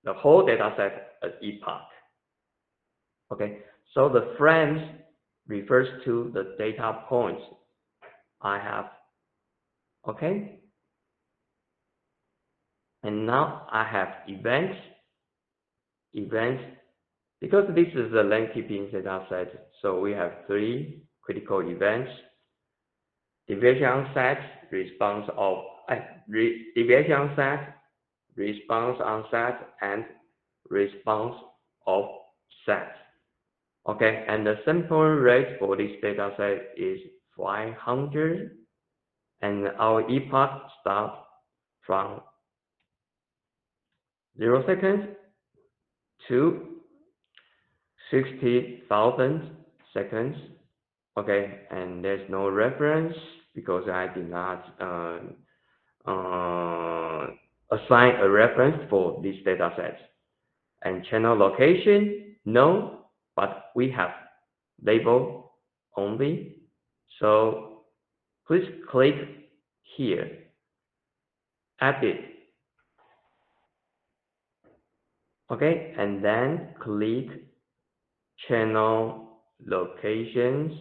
the whole data set as epoch. Okay, so the frames refers to the data points I have. Okay, and now I have events, because this is a length keeping data set, so we have 3 critical events: deviation set, response of deviation set, response on set, and response of set. Okay, and the sample rate for this data set is 500, and our epoch starts from 0 seconds to 60,000 seconds. Okay, and there's no reference because I did not assign a reference for this data set. And channel location, no, but we have label only. So please click here, edit. Okay, and then click channel locations.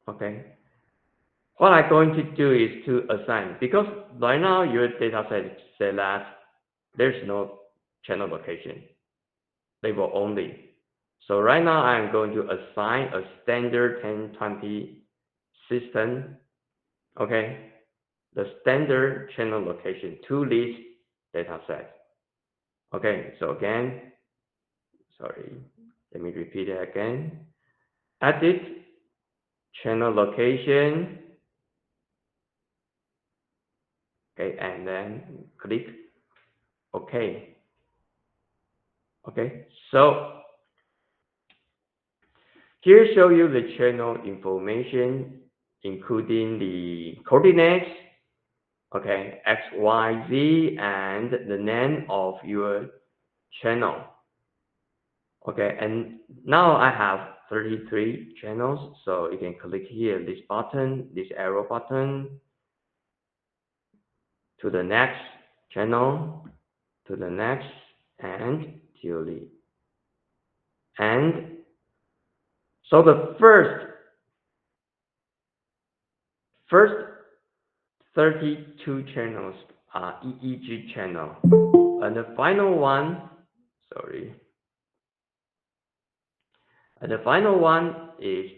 Okay, what I'm going to do is to assign, because right now your data set said that there's no channel location, label only. So right now I'm going to assign a standard 1020 system, okay, the standard channel location to this data set. Okay, so again, sorry, let me repeat it again. Edit, channel location, okay, and then click OK. Okay, so here show you the channel information, including the coordinates, okay, X, Y, Z, and the name of your channel. Okay, and now I have 33 channels, so you can click here, this button, this arrow button, to the next channel, to the next, and till the end. So the first 32 channels are EEG channel, and the final one, and the final one is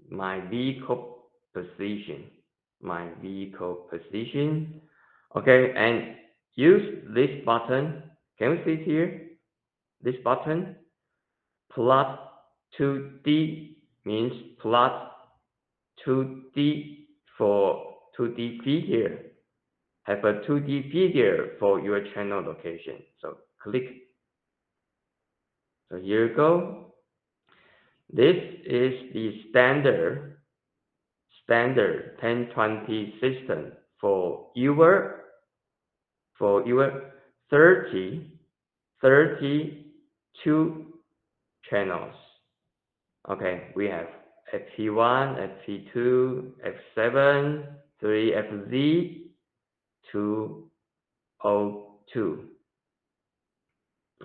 my vehicle position, Okay, and use this button. Can you see here? This button, plot 2D, means plot 2D for 2D figure. Have a 2D figure for your channel location. So click. So here you go. This is the standard 1020 system for your 32 channels. Okay, we have FP1, FP2, F7, 3FZ, 202.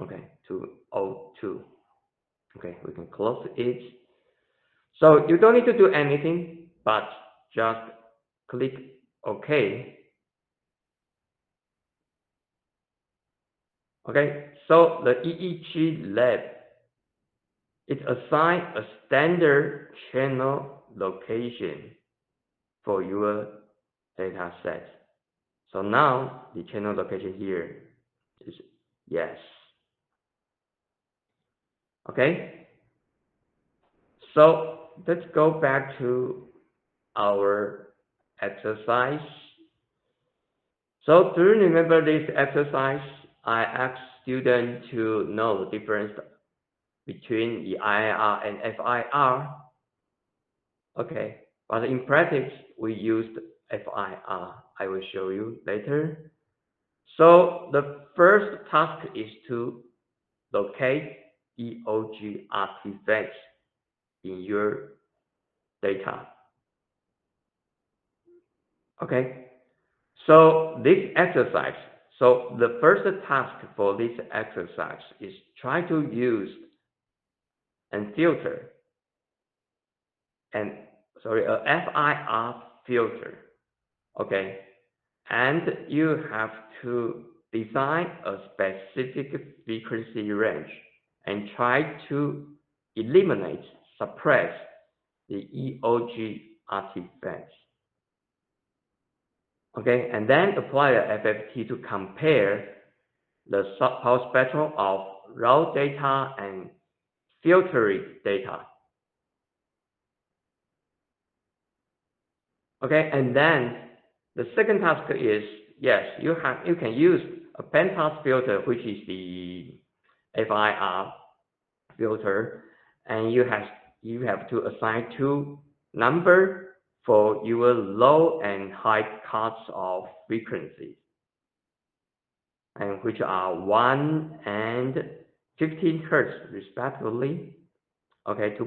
Okay, 202. Okay, we can close it. So you don't need to do anything, but just click OK. Okay, so the EEGlab, it assigns a standard channel location for your data set. So now the channel location here is yes. Okay, so let's go back to our exercise. So do you remember this exercise? I asked students to know the difference between the IIR and FIR. Okay, but in practice, we used FIR. I will show you later. So the first task is to locate EEG artifacts in your data. Okay, So this exercise, so the first task for this exercise is try to use and filter and sorry, a FIR filter, okay, and you have to design a specific frequency range and try to eliminate, suppress the EOG artifacts. Okay, and then apply a FFT to compare the power spectrum of raw data and filtering data. Okay, and then the second task is, yes, you can use a bandpass filter, which is the FIR filter, and you have to assign two number for your low and high cuts of frequencies, and which are 1 and 15 hertz respectively. Okay, to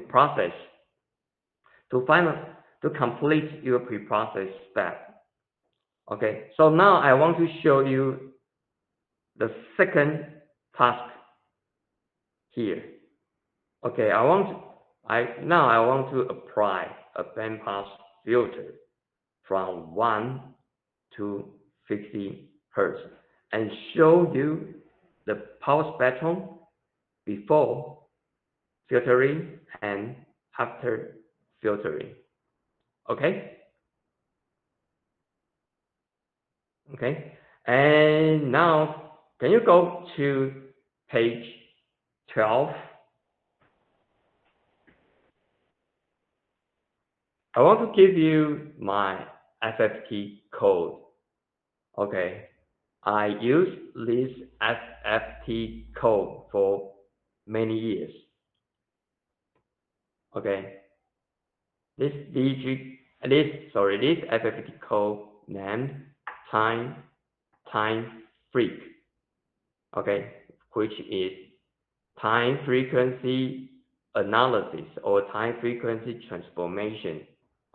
complete your preprocess step. Okay, so now I want to show you the second task here. Okay, now I want to apply a bandpass filter from 1 to 50 hertz and show you the power spectrum before filtering and after filtering. Okay? Okay. And now, can you go to page 12? I want to give you my FFT code. Okay. I use this FFT code for many years. Okay. This FFT code named time freak. Okay, which is time frequency analysis or time frequency transformation.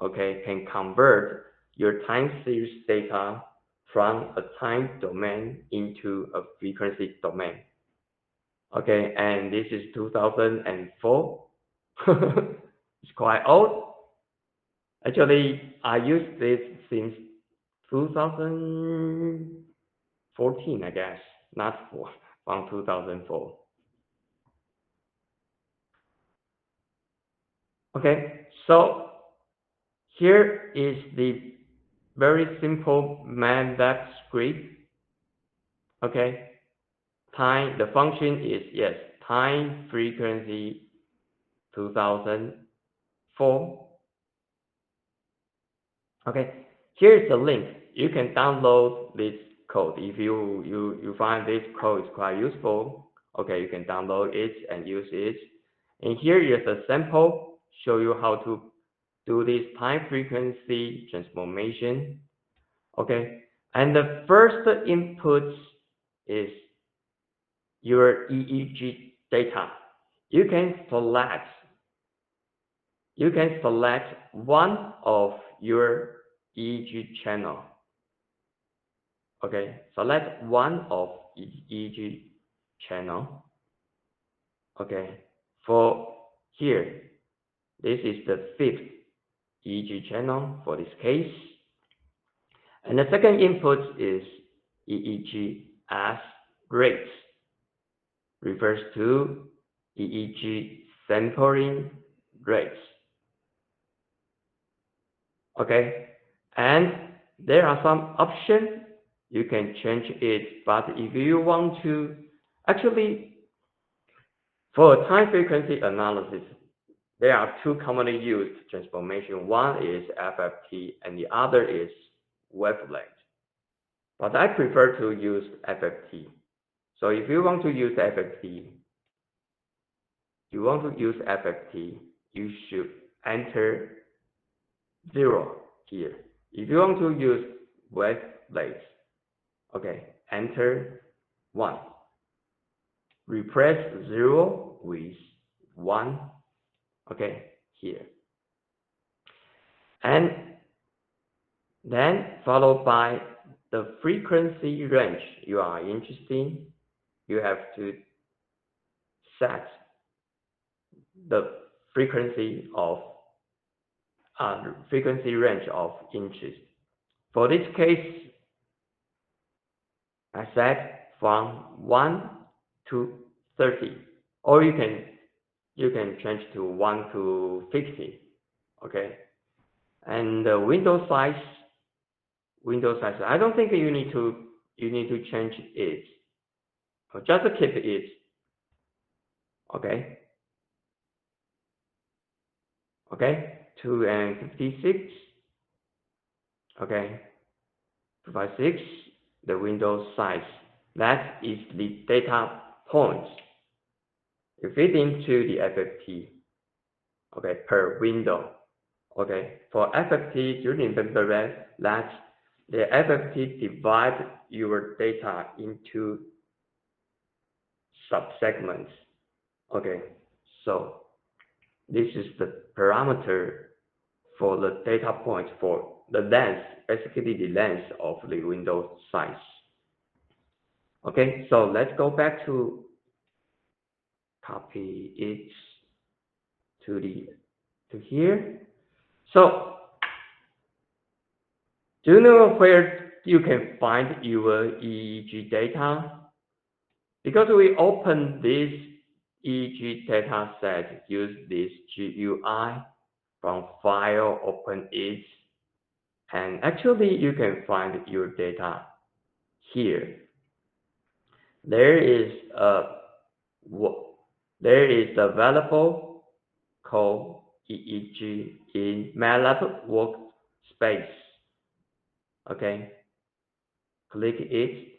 Okay, can convert your time series data from a time domain into a frequency domain. Okay, and this is 2004. It's quite old. Actually, I used this since 2014, I guess, not from 2004. Okay, so here is the very simple MATLAB script. Okay, the function is, yes, time frequency 2004. Okay, here's the link. You can download this code. If you find this code is quite useful, okay, you can download it and use it. And here is a sample, show you how to do this time frequency transformation. Okay, and the first input is your EEG data. You can select one of your EEG channel. Okay, select one of EEG channel. Okay, for here, this is the 5th EEG channel for this case. And the second input is EEG as rates, refers to EEG sampling rates. Okay, and there are some options. You can change it, but if you want to, actually, for time frequency analysis, there are two commonly used transformation. One is FFT and the other is wavelength. But I prefer to use FFT. So if you want to use FFT, you should enter 0 here. If you want to use wavelength, okay, enter 1. Replace 0 with 1, okay, here. And then followed by the the frequency range you are interested in, you have to set the frequency range of interest. For this case, I set from 1 to 30, or you can change to 1 to 50. Okay, and the window size, I don't think you need to change it. Just keep it. Okay. Okay, 256. Okay, 256. The window size. That is the data points. You fit into the FFT. Okay, per window. Okay, for FFT, you remember that the FFT divide your data into subsegments. Okay, so this is the parameter for the data point for the length, basically the length of the window size. Okay, so let's go back to copy it to here. So do you know where you can find your EEG data? Because we open this EEG data set, use this GUI from file, open it, and actually you can find your data here. There is a variable called EEG in MATLAB workspace. Okay, click it.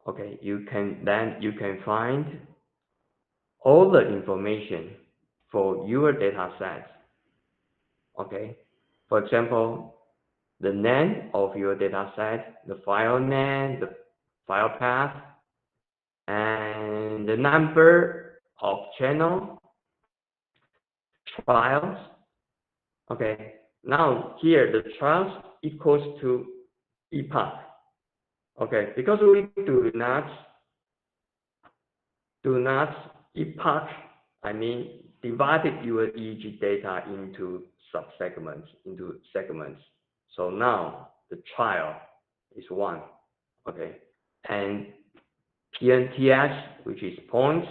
Okay, you can find all the information for your data set. Okay, for example, the name of your data set, the file name, the file path, and the number of channel trials. Okay, now here the trials equals to epoch. Okay, because we do not epoch, I mean divided your EEG data into segments. So now the trial is 1. Okay, and PNTS, which is points.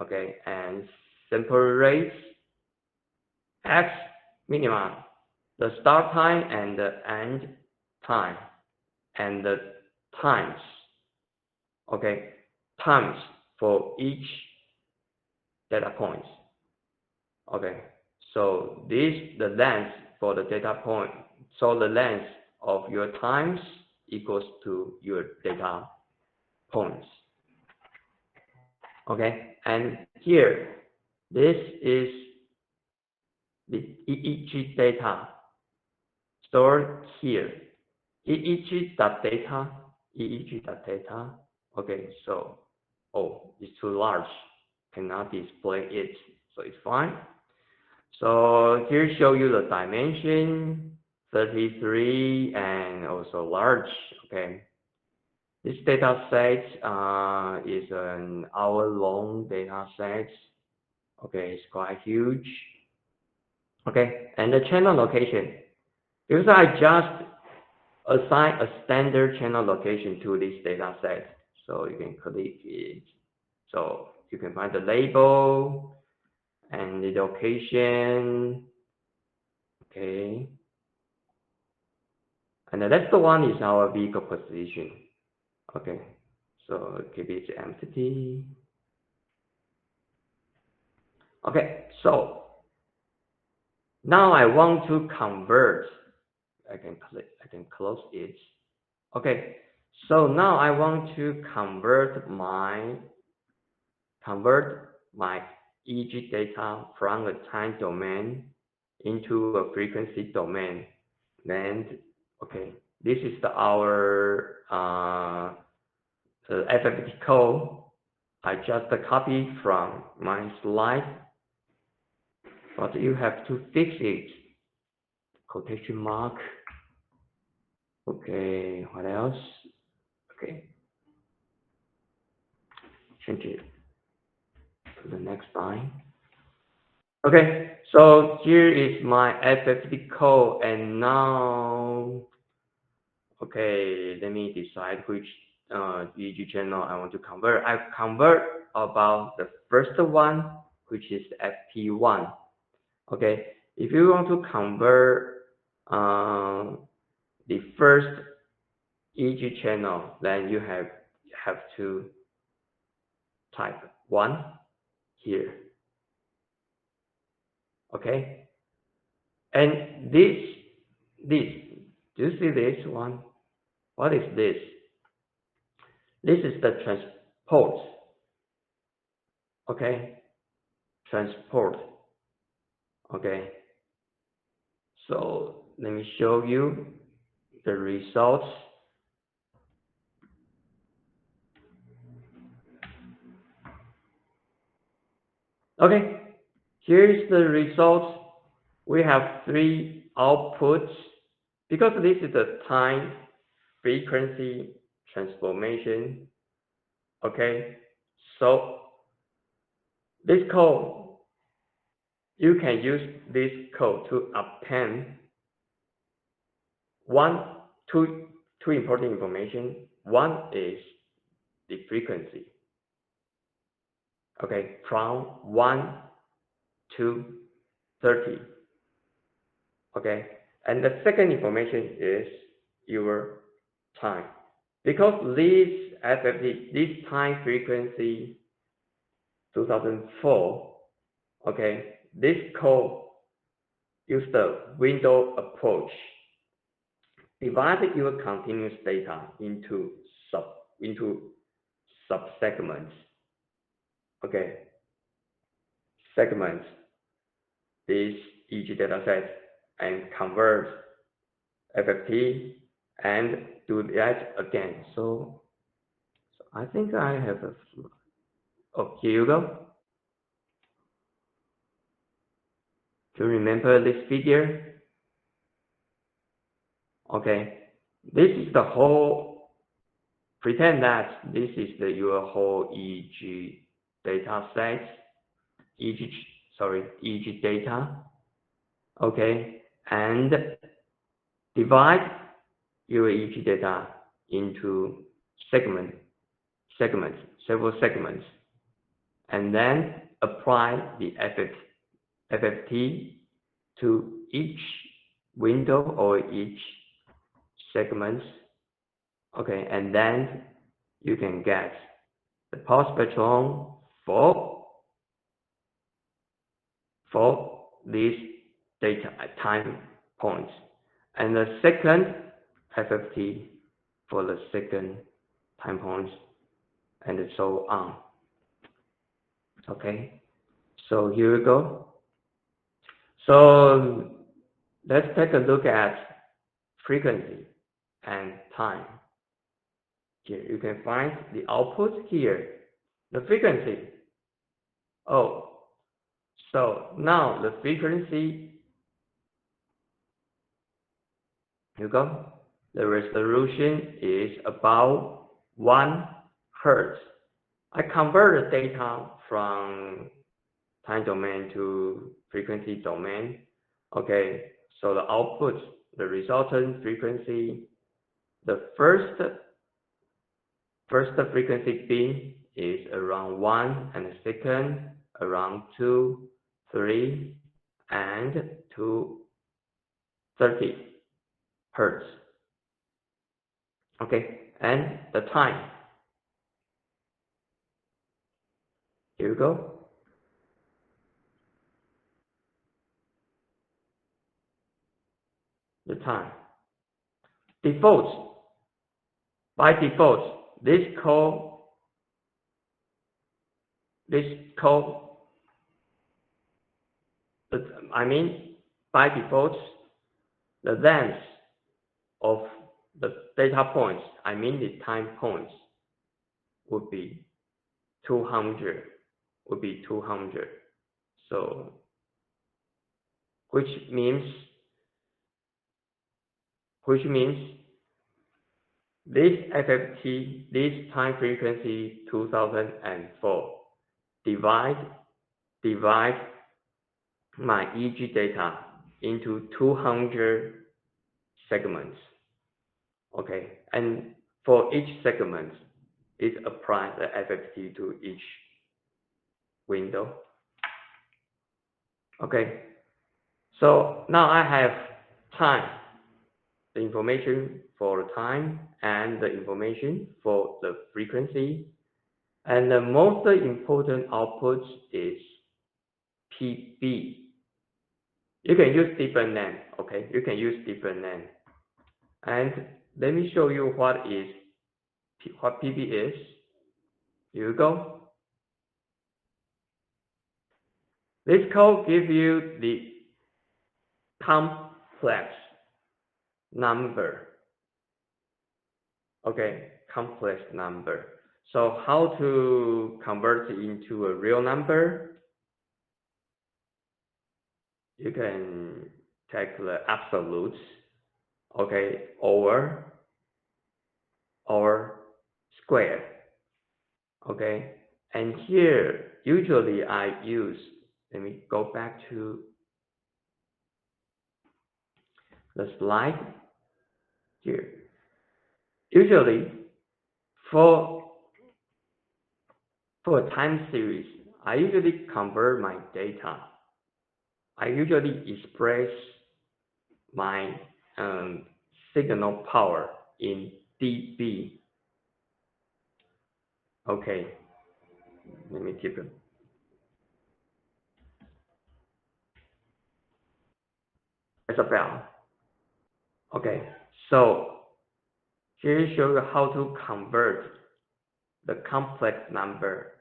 Okay, and sample rates, X minima, the start time and the end time, and the times. Okay, times for each data points. Okay, so the length for the data point. So the length of your times equals to your data points. Okay, and here, this is the EEG data stored here. EEG.data. Okay, so it's too large, cannot display it, so it's fine. So here show you the dimension 33 and also large. Okay, this data set is an hour-long data set. Okay, it's quite huge. Okay, and the channel location, because I just assign a standard channel location to this data set, so you can click it. So you can find the label and the location. Okay, and the next one is our vehicle position. Okay, so keep it empty. Okay, so now I want to convert. I can close it. Okay, so now I want to convert my EEG data from a time domain into a frequency domain. Then, okay, this is our FFT code. I just copy from my slide, but you have to fix it. Quotation mark. Okay, Okay, what else? Okay, change it to the next line. Okay, so here is my FFT code, and now, okay, let me decide which EEG channel I want to convert. I convert about the first one, which is FP1. Okay, if you want to convert the first EEG channel, then you have to type 1 here. Okay, and this, do you see this one? What is this? This is the transport. Okay, transport. Okay, so let me show you the results. Okay, here's the results. We have 3 outputs because this is the time frequency transformation. Okay, so this code, you can use this code to obtain two important information. One is the frequency. Okay, from 1 to 30. Okay, and the second information is your time. Because this FFT, this time frequency 2004, okay, this code use the window approach. Divide your continuous data into subsegments. Okay, segments this EEG dataset and convert FFT and do that again. So I think I have a. Oh, here you go. Do you remember this figure? Okay, this is the whole. Pretend that this is your whole EEG data set. EEG data. Okay, and divide your EEG data into several segments, and then apply the FFT to each window or each segment. Okay, and then you can get the pulse spectrum for these data time points, and the second FFT for the second time points, and so on. Okay, so here we go. So let's take a look at frequency and time. Here you can find the output here, the frequency. Oh, so now the frequency, here you go. The resolution is about 1 Hertz. I convert the data from time domain to frequency domain. Okay, so the output, the resultant frequency, the first frequency beam is around 1, and the second around 2, 3, and 230 Hertz. Okay, and the time. Here we go. The time. By default, this code, I mean, by default, the length of the data points, I mean the time points, would be 200. So, which means this FFT, this time frequency 2004, divide my EEG data into 200 segments. Okay, and for each segment, it applies the FFT to each window. Okay, so now I have time, the information for the time and the information for the frequency. And the most important output is PB. You can use different name, okay? You can use different name. And let me show you what PB is. Here you go. This code gives you the complex number. Okay, complex number. So how to convert it into a real number? You can take the absolutes, okay, over square, okay. And here, usually I use, let me go back to the slide here. Usually, for a time series, I usually convert my data. I usually express my signal power in dB. Okay, let me keep it. Isabel. Okay, so here show you how to convert the complex number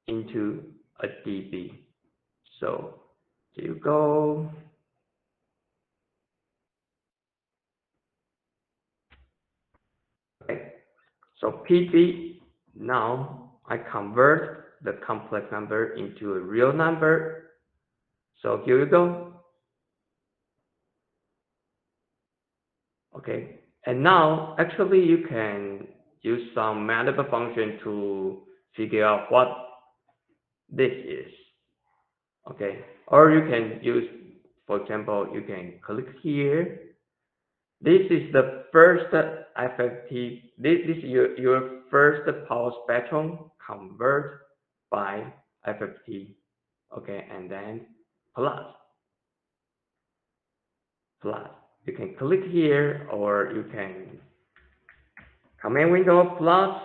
into a dB. So here you go. Okay, so PB, now I convert the complex number into a real number. So here you go. Okay, and now actually you can use some MATLAB function to figure out what this is. Okay, or you can use, for example, you can click here. This is the first FFT. This is your first power spectrum convert by FFT. Okay, and then plus. You can click here, or you can command window plus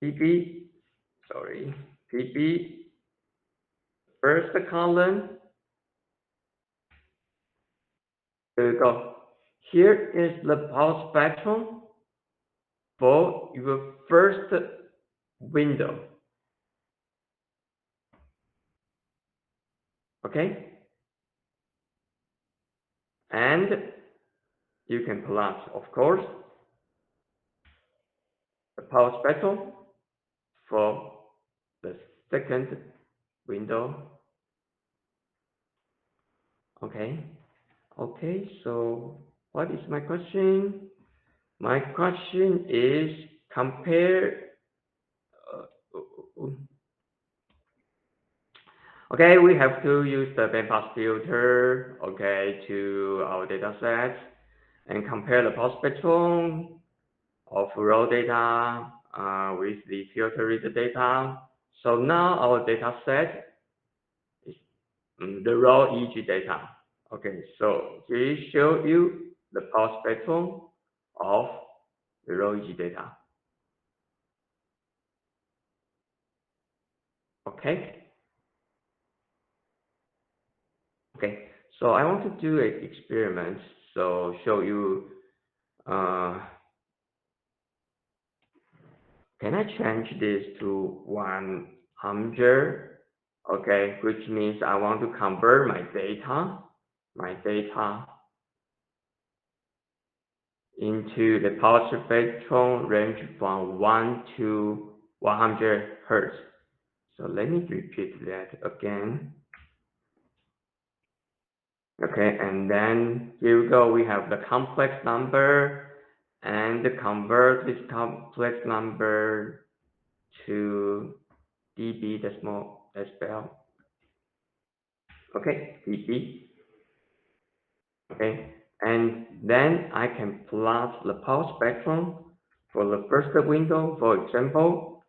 PB. Sorry, PB. First column. There you go. Here is the power spectrum for your first window. Okay? And you can plot, of course, the power spectrum for the second window. Okay? Okay, so what is my question? My question is compare. Okay, we have to use the bandpass filter, okay, to our data set and compare the power spectrum of raw data with the filtered data. So now our data set is the raw EEG data. Okay, so here show you the power spectrum of the raw EEG data. Okay. Okay, so I want to do an experiment. So show you. Can I change this to 100? Okay, which means I want to convert my data into the power spectrum range from 1 to 100 Hertz. So let me repeat that again. Okay, and then here we go. We have the complex number and convert this complex number to dB decibel. Okay, dB. Okay, and then I can plot the power spectrum for the first window, for example,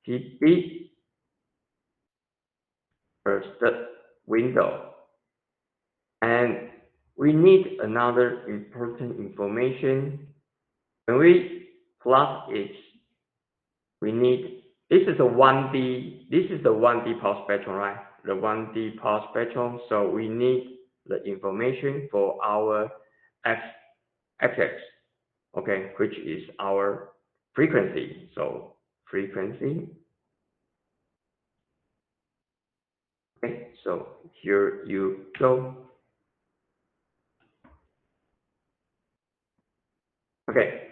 dB first window. And we need another important information. When we plot it, we need, this is a 1D power spectrum, right? The 1D power spectrum. So we need the information for our x-axis, okay, which is our frequency. So frequency. Okay, so here you go. Okay,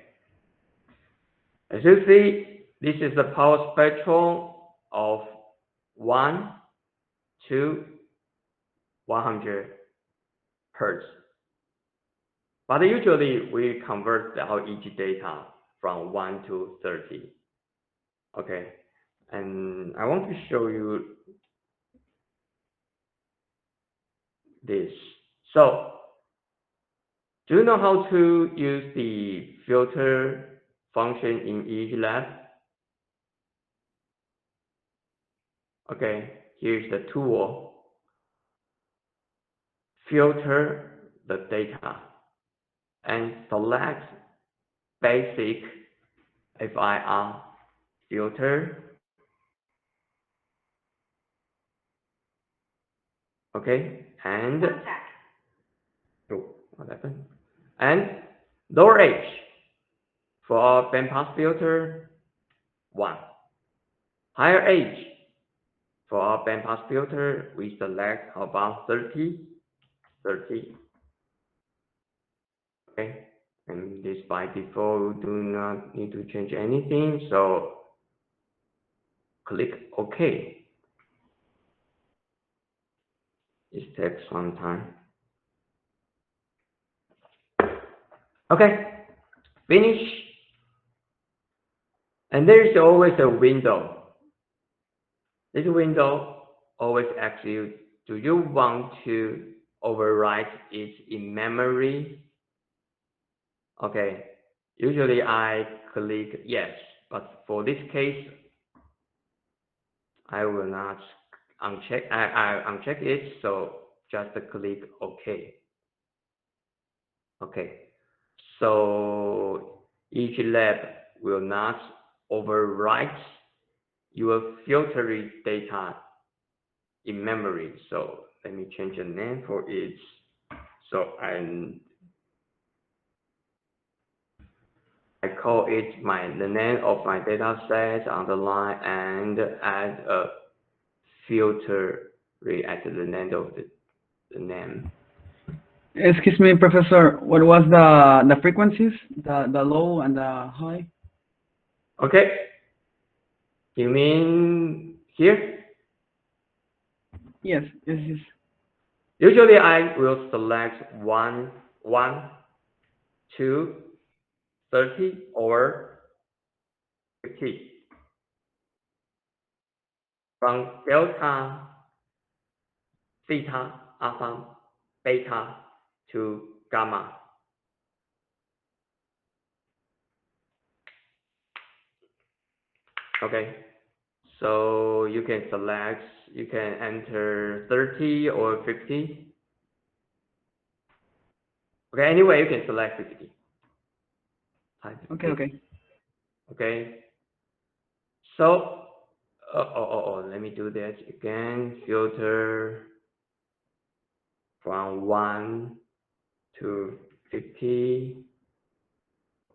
as you see, this is the power spectrum of 1 to 100 hertz. But usually we convert our EEG data from 1 to 30. Okay, and I want to show you this. So, do you know how to use the filter function in EEGlab? Okay, here's the tool. Filter the data and select basic FIR filter. Okay, and oh, what happened? And lower H for our bandpass filter 1. Higher H for our bandpass filter, we select about 30. Okay, and this by default, we do not need to change anything, so click OK. It takes some time. Okay, finish. And there is always a window. This window always asks you, do you want to overwrite it in memory? Okay, usually I click yes, but for this case, I will not uncheck. I uncheck it, so just click OK. Okay, so EEGlab will not overwrite your filtering data in memory. So let me change the name for it. So I call it the name of my data set underline and add a filter at the name of the name. Excuse me, Professor. What was the frequencies, the low and the high? Okay, you mean here? Yes, yes, yes. Usually I will select 1, 2, 30, or 50. From delta, theta, alpha, beta to gamma. Okay, so you can select, you can enter 30 or 50. Okay, anyway, you can select 50. Okay, okay. Okay, so, let me do that again. Filter from 1 to 50.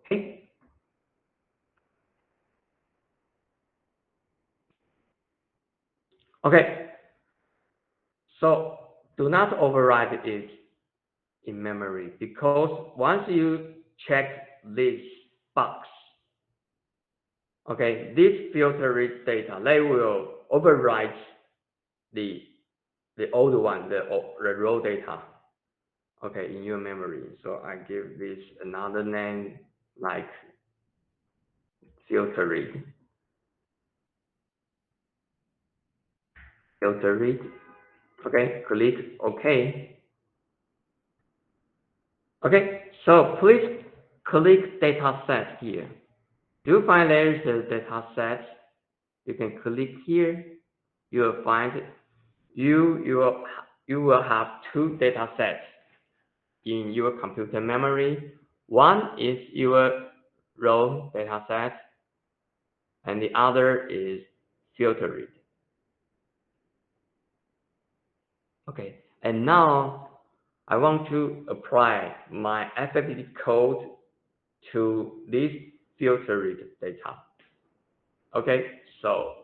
Okay. Okay. So do not override it in memory, because once you check this box, okay, this filtered data, they will overwrite the old one, the raw data, okay, in your memory. So I give this another name, like filter read. Filter read. Okay, click OK. Okay, so please click data set here. Do you find there is a data set? You can click here. You will find you will have two data sets in your computer memory. One is your raw data set, and the other is filter read. Okay, and now I want to apply my FFPD code to this filter read data. Okay, so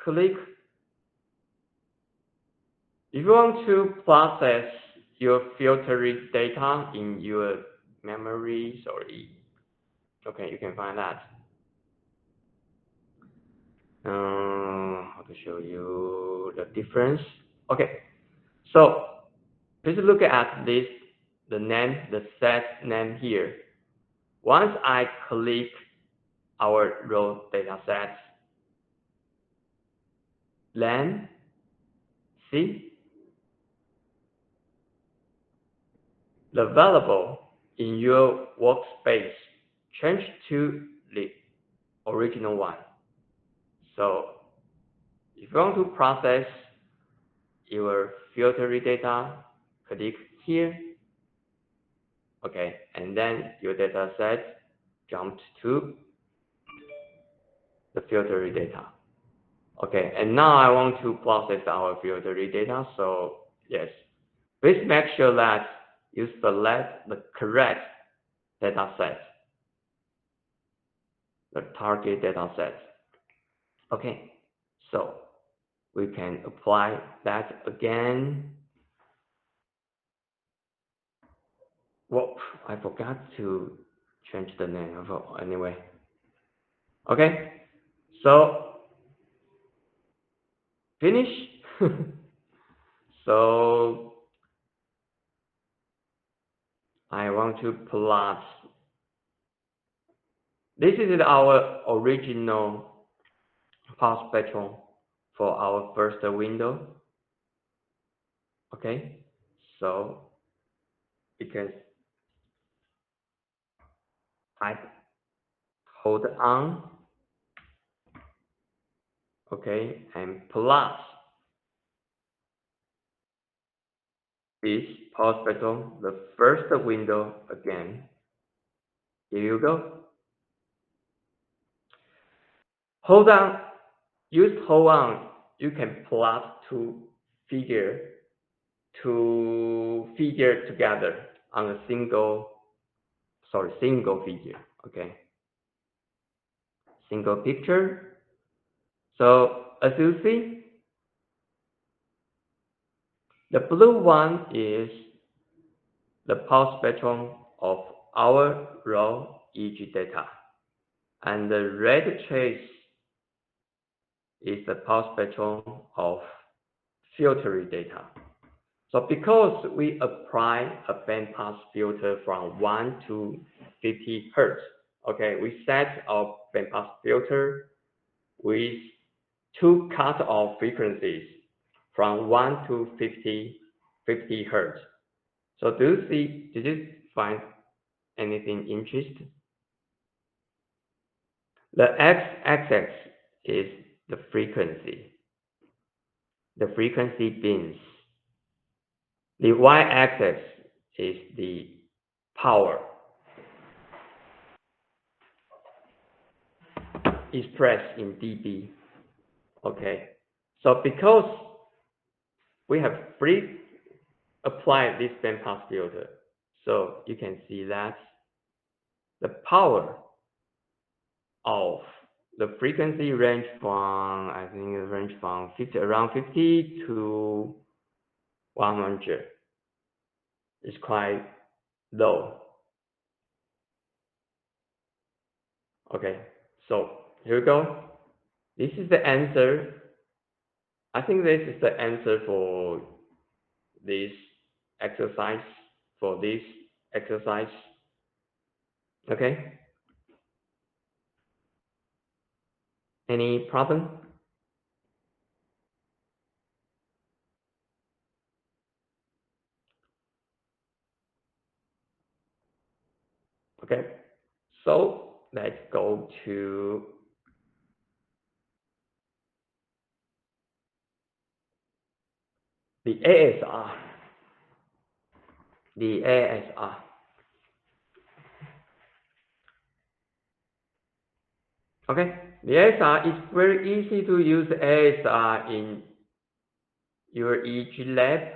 click. If you want to process your filter read data in your memory, sorry, okay, you can find that. How to show you the difference? Okay, so please look at this, the name, the set name here. Once I click our raw data set, then see the variable in your workspace change to the original one. So if you want to process your filter data, click here. Okay, and then your data set jumped to the filter data. Okay, and now I want to process our filter data. So yes, please make sure that you select the correct data set, the target data set. Okay, so we can apply that again. Well, I forgot to change the name of it anyway. Okay, so finish. So I want to plot. This is our original pulse spectrum for our first window. Okay, so you can type hold on. Okay, and plus this pulse spectrum, the first window again. Here you go. Hold on. Use hold on. You can plot two figure together on a single figure. Okay, single picture. So as you see, the blue one is the pulse spectrum of our raw EEG data, and the red trace is the pulse spectrum of filter data. So because we apply a bandpass filter from 1 to 50 Hertz, okay, we set our bandpass filter with two cutoff frequencies from 1 to 50 Hertz. So did you find anything interesting? The x-axis is the frequency bins. The y-axis is the power expressed in dB. Okay, so because we have applied this bandpass filter, so you can see that the power of the frequency range from, I think it range from around 50 to 100. It's quite low. Okay, so here we go. This is the answer. I think this is the answer for this exercise for this exercise. Okay. Any problem? Okay. So let's go to the ASR. The ASR. Okay. The ASR is very easy to use ASR in your EEGlab.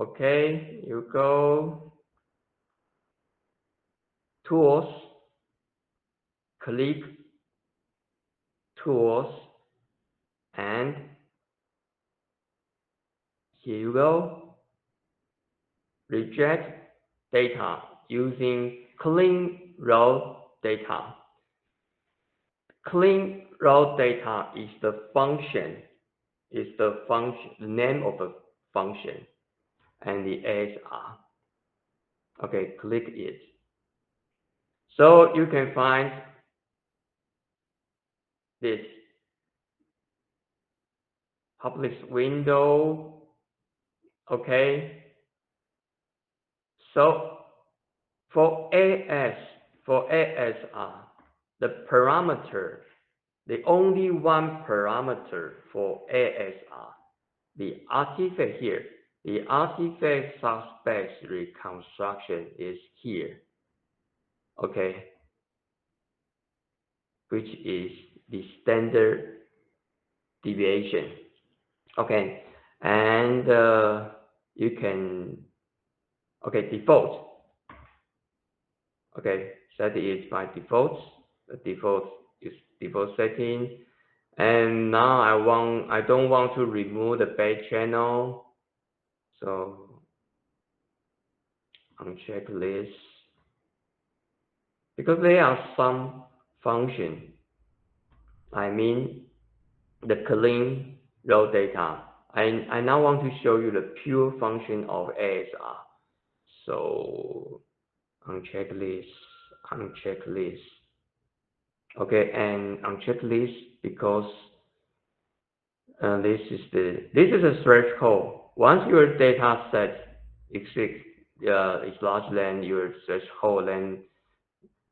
Okay. You go tools, click tools, and here you go. Reject data using clean raw data. Clean raw data is the function, the name of the function, and the ASR. Okay, click it. So you can find this publish window. Okay. So for ASR, the parameter, the only one parameter for ASR, the artifact here, the artifact subspace reconstruction is here. Okay, which is the standard deviation. Okay, and you can, okay, default. Okay, set it by default. The default is default setting. And now I don't want to remove the base channel. So uncheck this because there are some function. I mean the clean raw data. I now want to show you the pure function of ASR. So uncheck this, uncheck this. Okay, and uncheck this because this is a threshold. Once your data set exceeds is larger than your threshold, then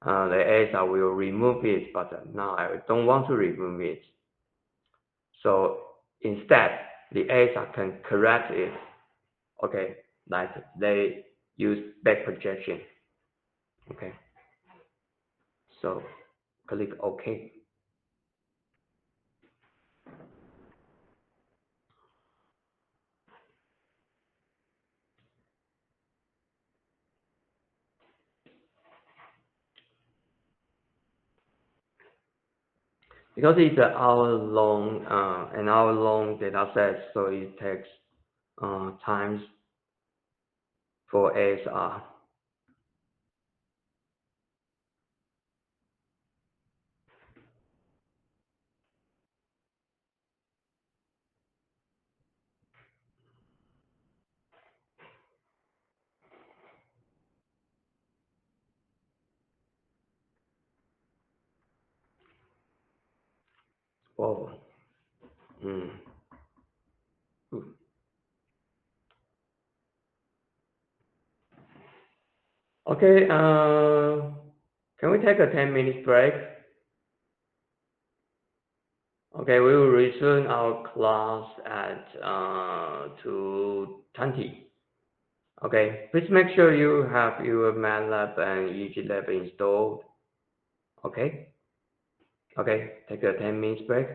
the ASR will remove it. But now I don't want to remove it. So instead, the ASR can correct it. Okay, like they use back projection. Okay, so click OK. Because it's an hour-long data set, so it takes times for ASR. Oh, mm. Okay, can we take a 10 minutes break? Okay, we will resume our class at 2:20. Okay, please make sure you have your MATLAB and EEGlab installed. Okay, okay, take a 10 minutes break.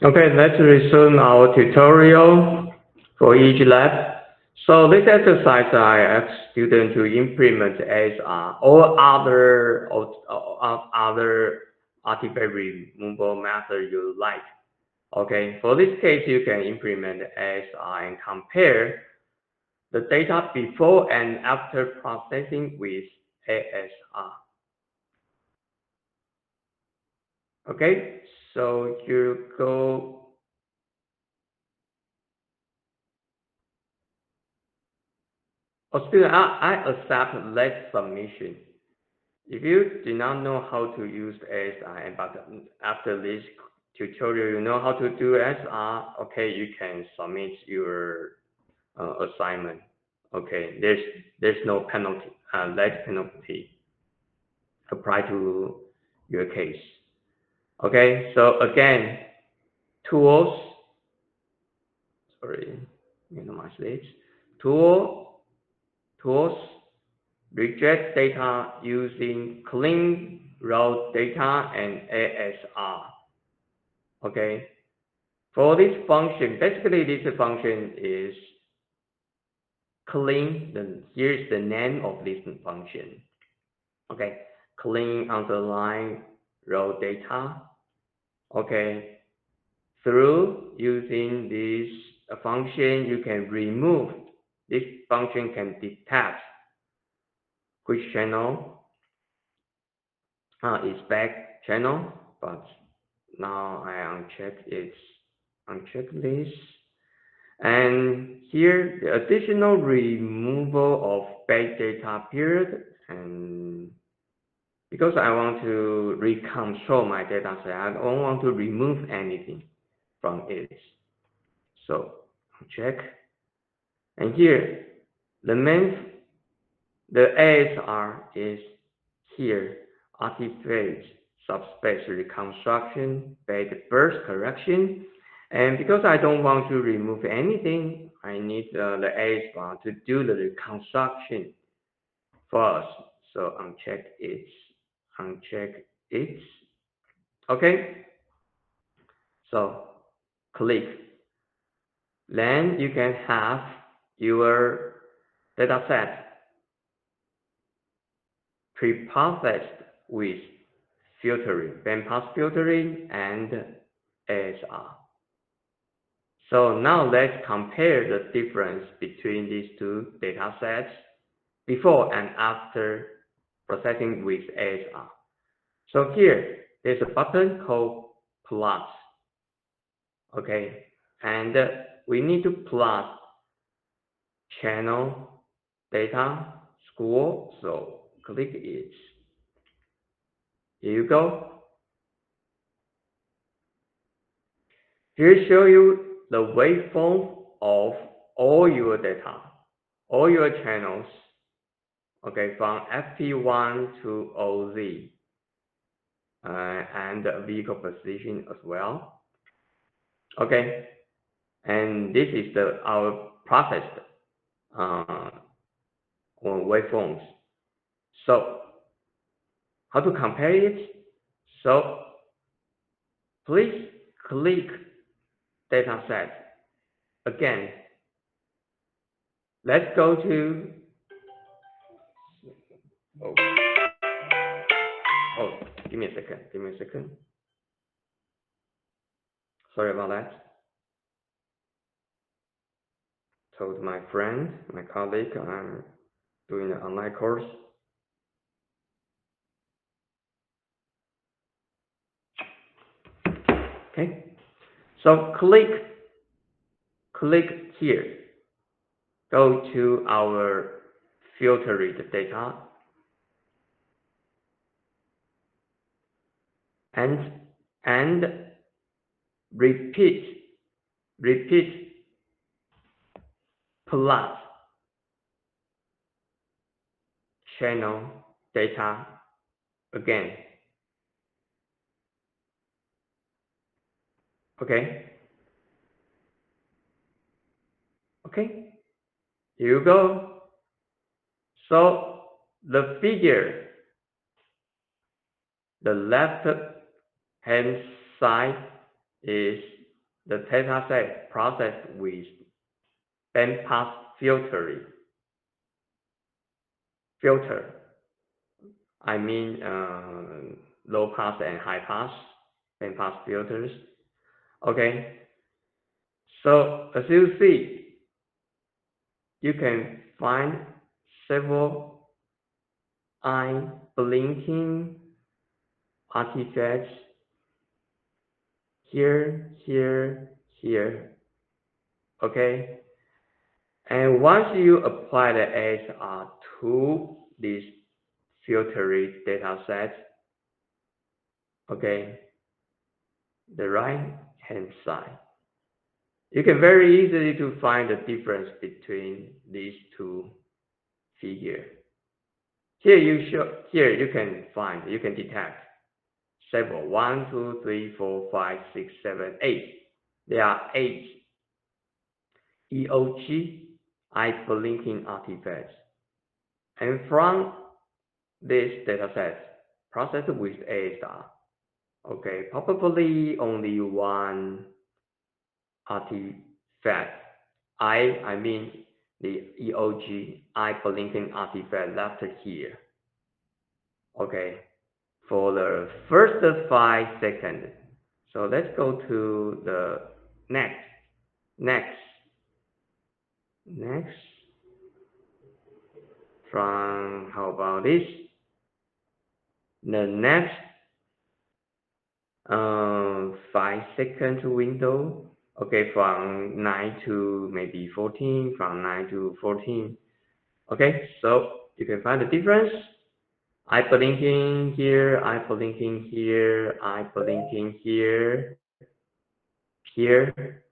Okay, let's resume our tutorial for EEGlab. So this exercise I ask students to implement ASR or other artifact removal method you like. Okay, for this case, you can implement ASR and compare the data before and after processing with ASR. Okay, so you go. Oh, student, I accept less submission. If you do not know how to use ASR, but after this tutorial, you know how to do ASR, okay, you can submit your assignment. Okay, there's no penalty, less penalty apply to your case. Okay, so again, tools, sorry, minimize this. Tools, reject data using clean raw data and ASR. Okay, for this function, basically this function is clean. Here's the name of this function. Okay, clean underline raw data. Okay, through using this function, you can remove. This function can detect which channel is back channel, but now I uncheck this. And here the additional removal of back data period, and because I want to recontrol my data set, I don't want to remove anything from it. So check. And here the ASR is here, artifact subspace reconstruction, bed burst correction. And because I don't want to remove anything, I need the ASR to do the reconstruction for us. So uncheck it. Okay. So click. Then you can have your data set preprocessed with filtering, bandpass filtering, and ASR. So now let's compare the difference between these two data sets before and after processing with ASR. So here, there's a button called plot. Okay, and we need to plot channel data school. So click it. Here you go. Here show you the waveform of all your data, all your channels, okay, from FP1 to OZ, and vehicle position as well. Okay, and this is our processed waveforms. So how to compare it? So please click data set. Again, let's go to, oh, oh, give me a second. Sorry about that. Told my friend, my colleague, I'm doing an online course. Okay, so click here. Go to our filtered data and repeat plot channel data again. Okay. Okay. Here you go. So the figure, the left hand side is the data set processed with bandpass filter. I mean low pass and high pass bandpass filters. Okay, so as you see, you can find several eye blinking artifacts here, here, here. Okay, and once you apply the ASR to this filtered data set, okay, the right hand side, you can very easily to find the difference between these two figures. Here you can detect several 1, 2, 3, 4, 5, 6, 7, 8. There are 8 EOG eye blinking artifacts. And from this dataset processed with ASR, okay, probably only one artifact, I mean the EOG eye blinking artifact left here. Okay, for the first 5 seconds. So let's go to the next, next, next. From how about this? The next 5 second window. Okay, from 9 to maybe 14, from 9 to 14. Okay, so you can find the difference. Hyperlinking here, hyperlinking here, hyperlinking here, here.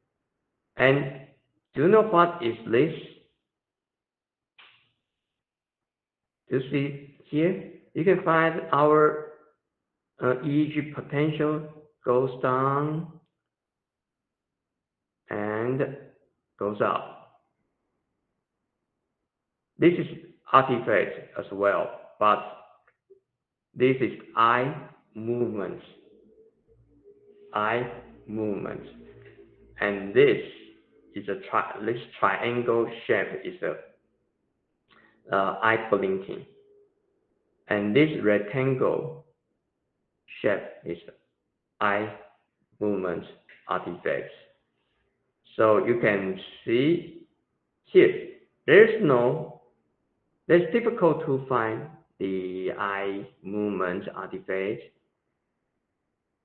And do you know what is this? You see here, you can find our EEG potential goes down and goes up. This is artifact as well, but this is eye movements, and this is this triangle shape is a eye blinking, and this rectangle shape is eye movement artifacts. So you can see here, it's difficult to find the eye movement artifact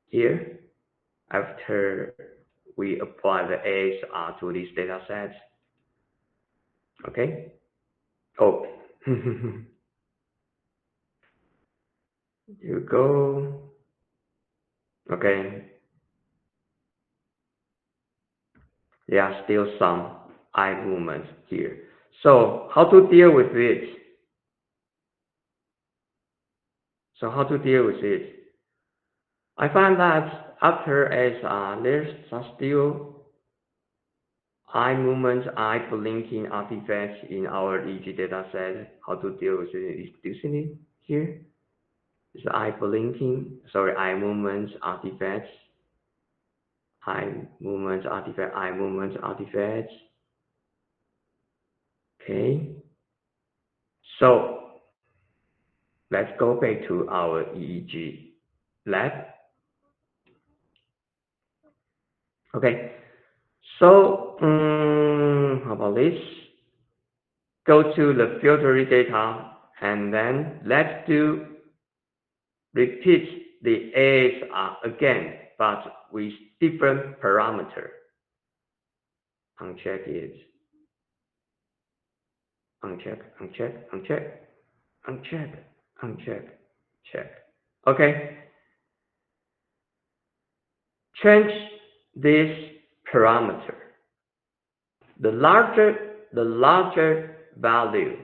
here after we apply the ASR to these data sets. Okay. Oh, you go. Okay. There are still some eye movements here. So how to deal with it? I find that after ASR, there's still eye movements, eye blinking artifacts in our EEG dataset. How to deal with it? Do you see it here? It's eye movements, artifacts, eye movements, artifacts. Okay. So let's go back to our EEG lab. Okay. So how about this? Go to the filtering data and then let's repeat the ASR again, but with different parameter. Uncheck it. Uncheck, check. Okay. Change this parameter. The larger value,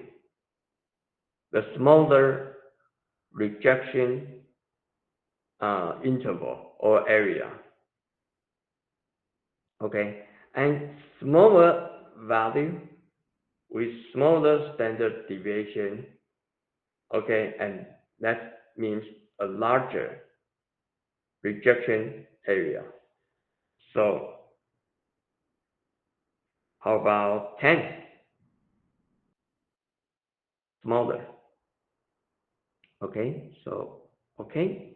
the smaller rejection interval or area. Okay, and smaller value with smaller standard deviation. Okay, and that means a larger rejection area. So How about 10? Smaller. Okay, so, okay.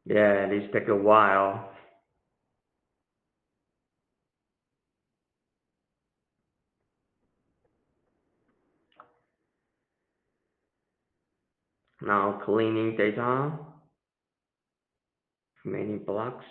Yeah, this take a while. Now cleaning data, many blocks.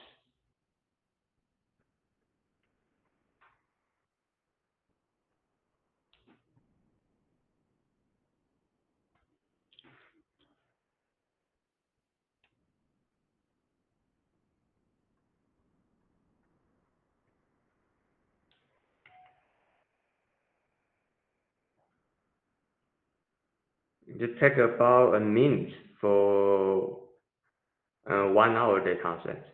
It take about a minute for 1 hour data set,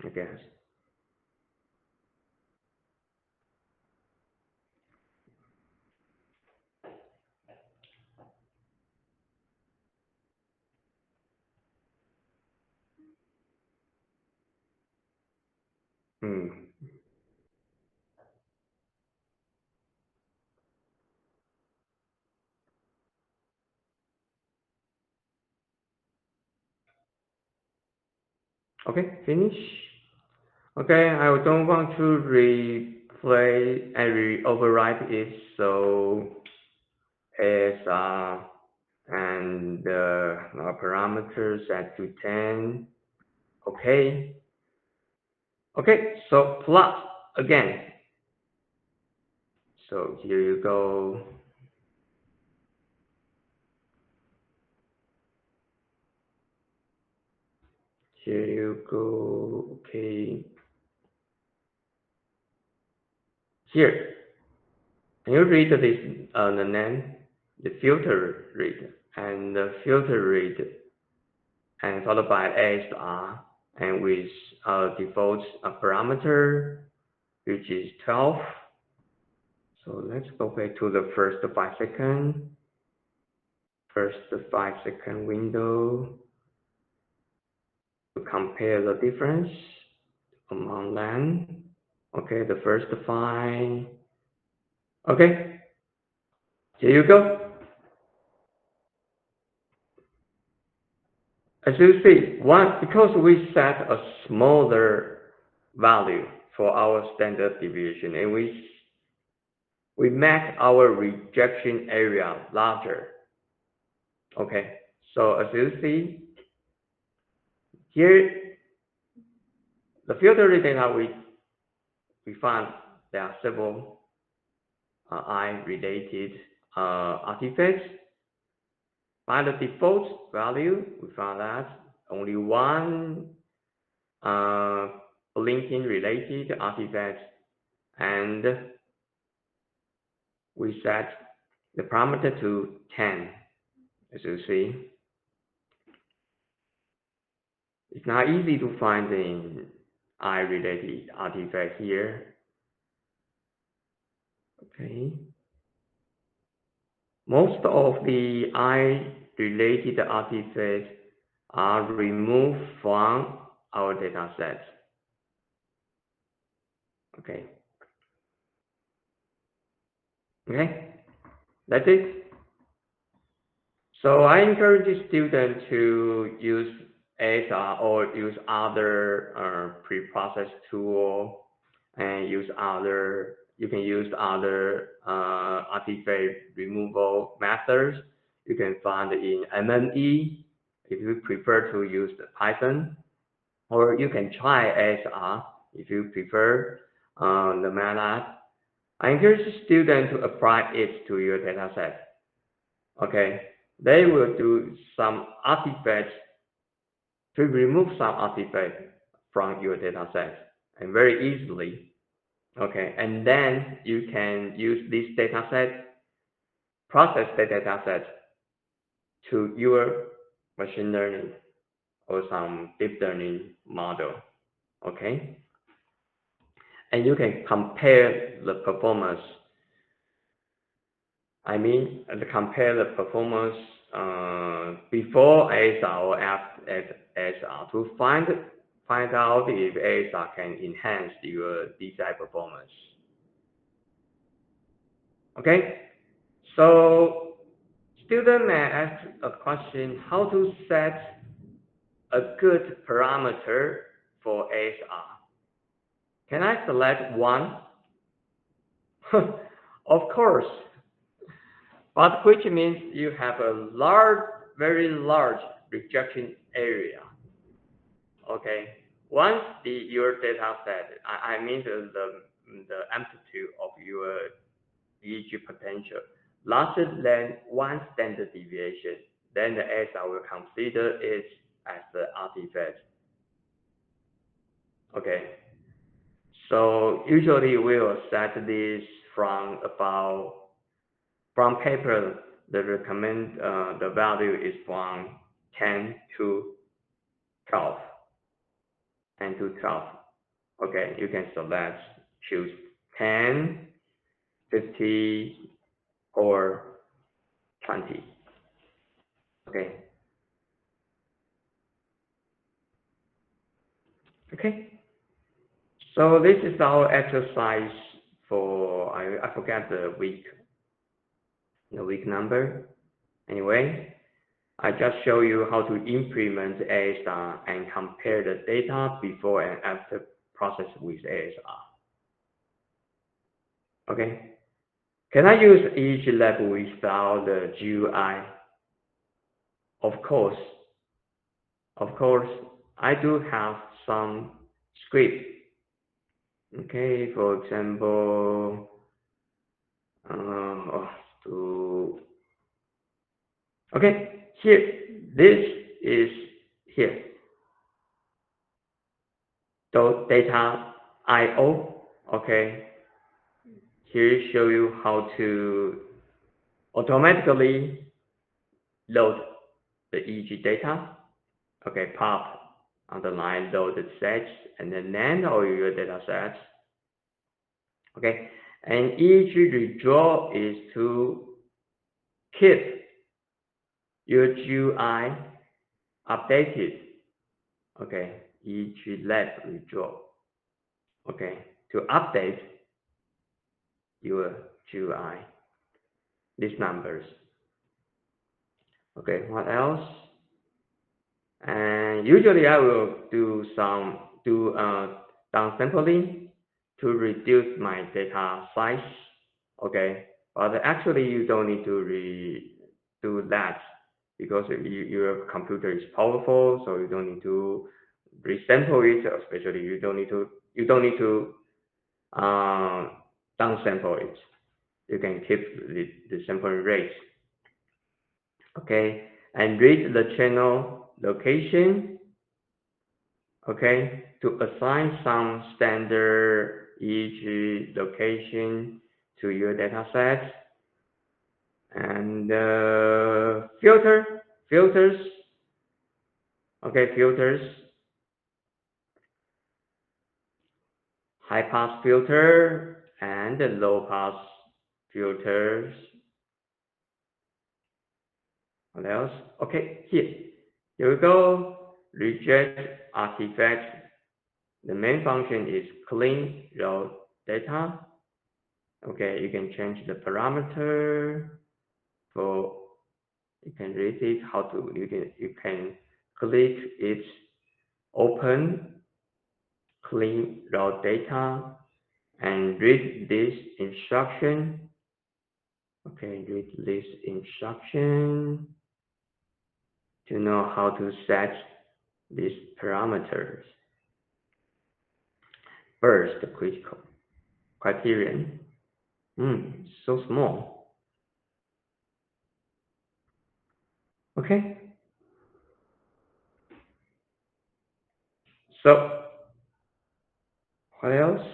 I guess. Hmm. Okay, finish. Okay, I don't want to replay and overwrite it, so as and our parameters set to 10. Okay. Okay, so plot again. So here you go. Here you go. Okay. Here. Can you read this the name? The filter read and the filter read and followed by ASR and with default parameter which is 12. So let's go back to the first 5 seconds. First 5 second window to compare the difference among them. Okay, the first five. Okay, here you go. As you see, because we set a smaller value for our standard deviation and we make our rejection area larger. Okay, so as you see here, the filter data we found there are several eye related artifacts. By the default value, we found that only one blinking related artifact, and we set the parameter to 10. As you see, it's not easy to find an eye related artifact here. Okay. Most of the eye related artifacts are removed from our data set. Okay. Okay. That's it. So I encourage the student to use ASR or use other pre-process tool and you can use other artifact removal methods. You can find in MME if you prefer to use the Python, or you can try ASR if you prefer the MATLAB. I encourage the student to apply it to your data set. Okay, they will do some artifacts to remove some artifacts from your data set and very easily. Okay, and then you can use this data set, process the data set to your machine learning or some deep learning model. Okay, and you can compare the performance I mean, compare the performance before ASR or after ASR to find out if ASR can enhance your design performance. Okay, so student may ask a question: how to set a good parameter for ASR? Can I select one? Of course, but which means you have a very large rejection area. Okay, once your data set, I mean the amplitude of your EEG potential larger than one standard deviation, then the ASR will consider it as the artifact. Okay, so usually we will set this from paper. The recommend the value is from 10 to 12, 10 to 12. Okay, you can select, choose 10, 50, or 20. Okay. Okay. So this is our exercise for, I forgot the week number. Anyway, I just show you how to implement ASR and compare the data before and after process with ASR. Okay. Can I use EEGlab without the GUI? Of course. Of course, I do have some script. Okay, for example, okay, here, this is here, data IO. Okay, here show you how to automatically load the EEG data. Okay, pop underline loaded sets and then land all your data sets. Okay, and EEG redraw is to keep your GUI updated. Okay, EEGlab redraw. Okay, to update your GUI, these numbers. Okay, what else? And usually I will do downsampling to reduce my data size. Okay, but actually you don't need to do that because your computer is powerful, so you don't need to resample it. Especially you don't need to downsample it. You can keep the sampling rate. Okay, and read the channel location. Okay, to assign some standard EEG location to your data set, and filters. Okay, filters, high pass filter and low pass filters. What else? Okay, here we go. Reject artifact. The main function is clean raw data. Okay, you can change the parameter for, you can read it, you can click it, open clean raw data and read this instruction. Okay, read this instruction to know how to set these parameters. First, the critical criterion. So small. Okay. So, what else?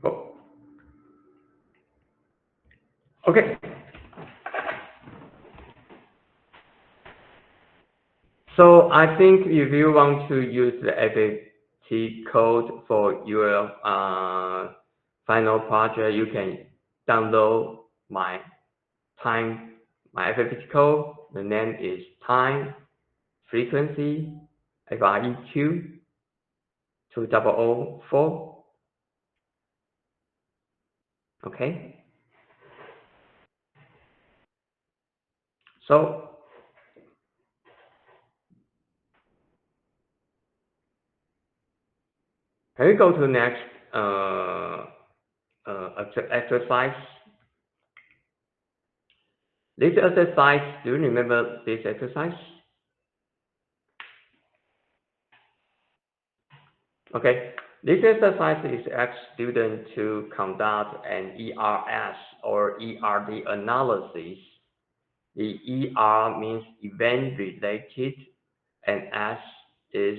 Oh. Okay. So I think if you want to use the FAT code for your final project, you can download my FFT code. The name is time frequency FREQ 2004. Okay. So can we go to the next exercise? This exercise, do you remember this exercise? Okay, this exercise is ask students to conduct an ERS or ERD analysis. The ER means event related, and S is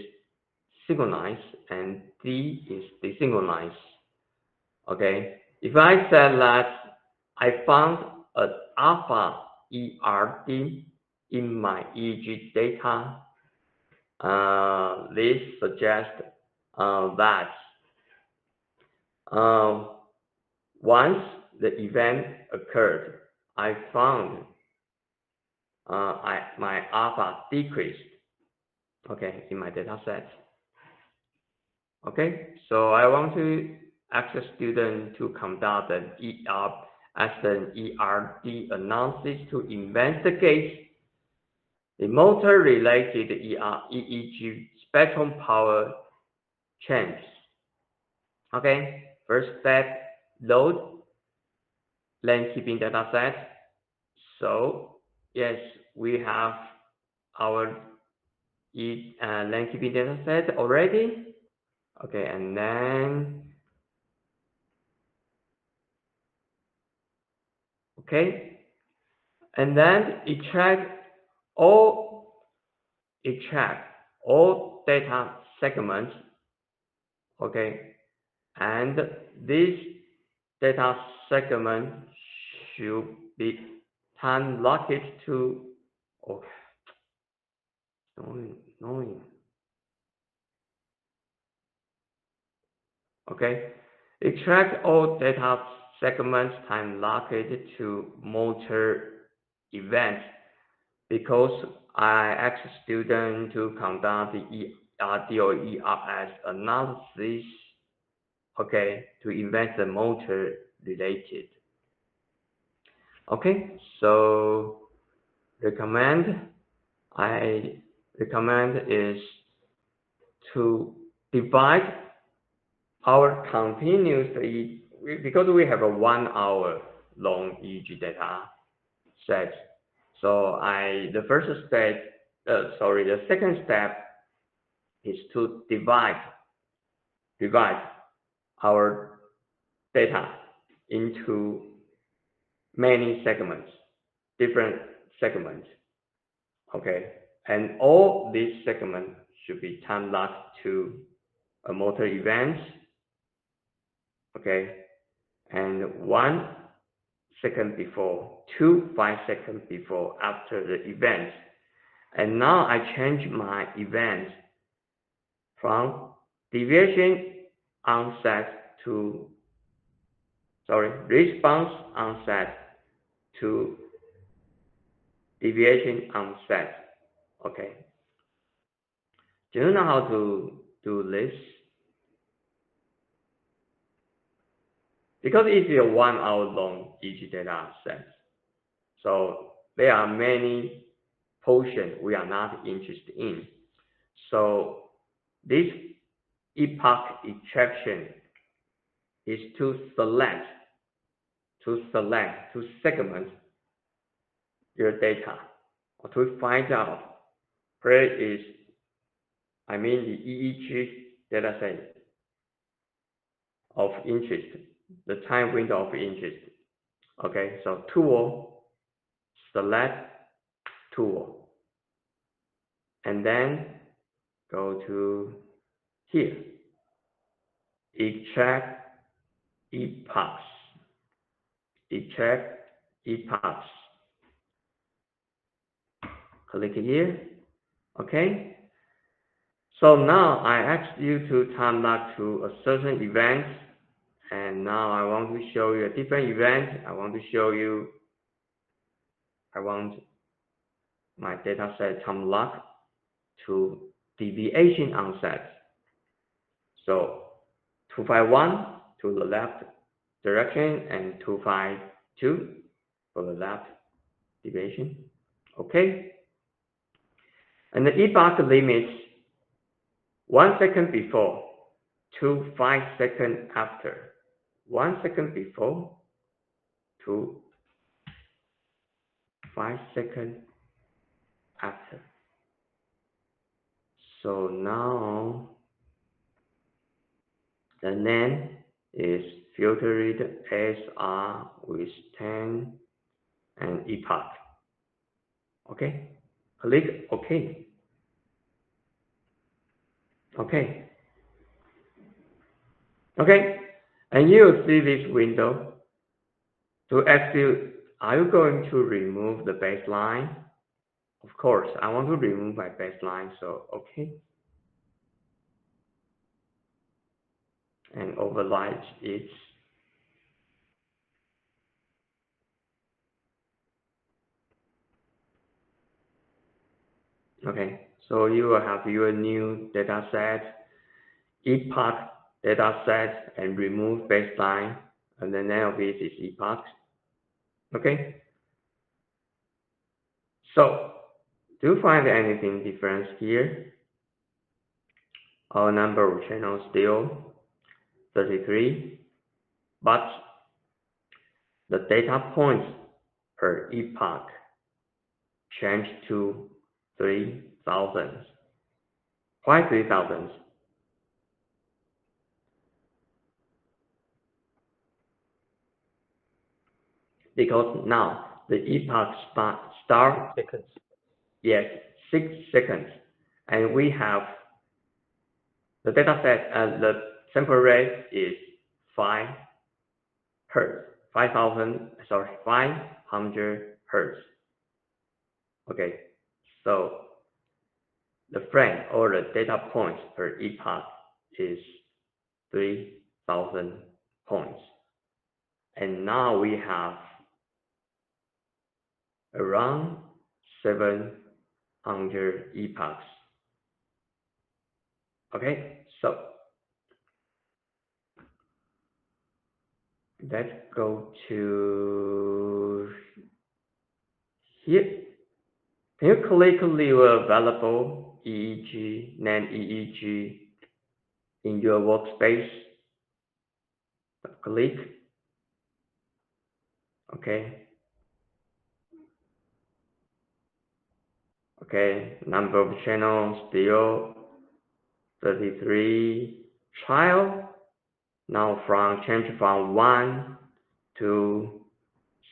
synchronized, and D is desynchronized. Okay, if I said that I found an alpha ERD in my EEG data, this suggests that once the event occurred, I found my alpha decreased, okay, in my data set. Okay, so I want to ask a student to conduct an ERD analysis to investigate the motor-related EEG spectrum power change. Okay, first step, load lane keeping data set. So yes, we have our lane keeping data set already. Okay, and then okay, and then it track all data segments. Okay, and this data segment should be time locked to okay, knowing. Okay, it tracks all data segments time locked to motor events because I asked students to conduct the ERD or ERS analysis, okay, to invest the motor related. Okay, so I recommend is to divide our continuously, because we have a 1 hour long EEG data set. So the second step is to divide our data into many segments, different segments. Okay, and all these segments should be time locked to a motor event. Okay, and 1 second before, 5 seconds before, after the event. And now I change my event from deviation onset to, response onset to deviation onset. Okay. Do you know how to do this? Because it's a 1 hour long EEG data set. So there are many portions we are not interested in. So this epoch extraction is to segment your data, or to find out where is, the EEG data set of interest, the time window of interest. Okay, so select tool, and then go to here, extract epochs. Click here. Okay. So now I ask you to time lock to a certain event, And now I want to show you a different event. I want my data set time lock to deviation on set. So 251 to the left direction and 252 for the left deviation. Okay. And the epoch limits 1 second before to 5 seconds after. 1 second before to 5 seconds after. So now the name is filtered SR with 10 and epoch. Okay, click OK. Okay, okay, and you'll see this window. To ask you, are you going to remove the baseline? Of course, I want to remove my baseline, so okay. And override it. Okay, so you will have your new data set, epoch data set, and remove baseline, and the name of it is epoch. Okay, so do you find anything different here? Our number of channels still 33, but the data points per epoch changed to 3,000. Why 3,000? Because now the epoch start seconds. yes 6 seconds, and we have the data set and the sample rate is 5 hertz, 500 hertz. Okay, so the frame or the data points per epoch is 3,000 points. And now we have around 700 epochs. Okay, so let's go to here. Can you click leave available EEG, name EEG in your workspace? Click. Okay. Okay. Number of channels still 33. Child now change from 1 to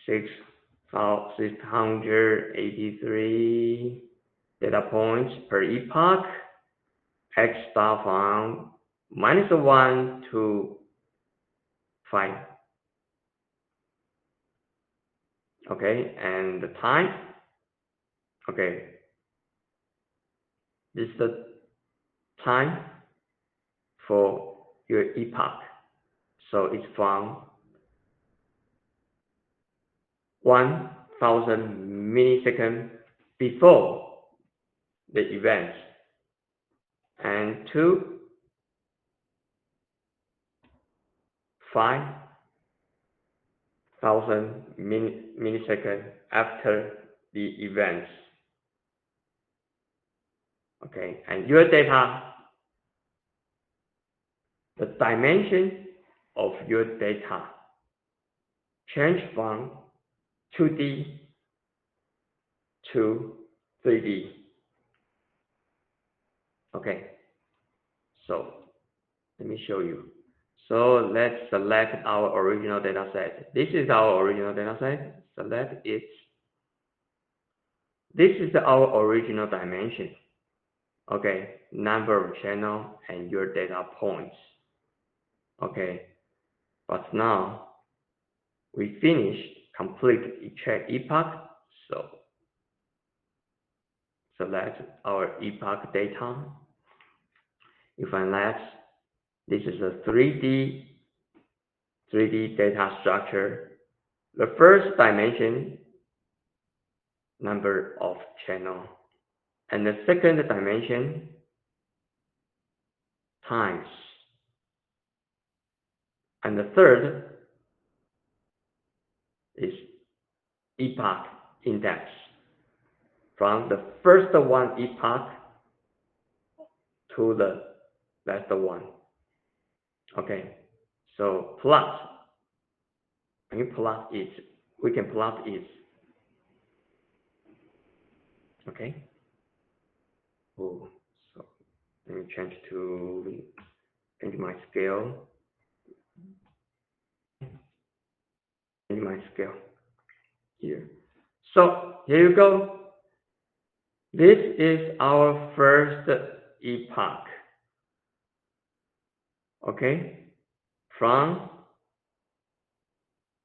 683 data points per epoch. X star from -1 to 5. Okay, and the time. Okay, this is the time for your epoch. So it's from 1,000 milliseconds before the event and to 5,000 milliseconds after the events. Okay, and your data, the dimension of your data change from 2D to 3D. Okay, so let me show you. So let's select our original data set. This is our original data set. Select it. This is our original dimension. Okay, number of channel and your data points. Okay, but now we finished complete check epoch. So select our epoch data. You find that this is a 3D 3D data structure. The first dimension, number of channel, and the second dimension, times, and the third is epoch index. From the first one epoch to the last one. Okay, so plot. When you plot it, we can plot it. Okay. Oh, so let me change my scale. Change my scale here. So here you go. This is our first epoch. Okay, from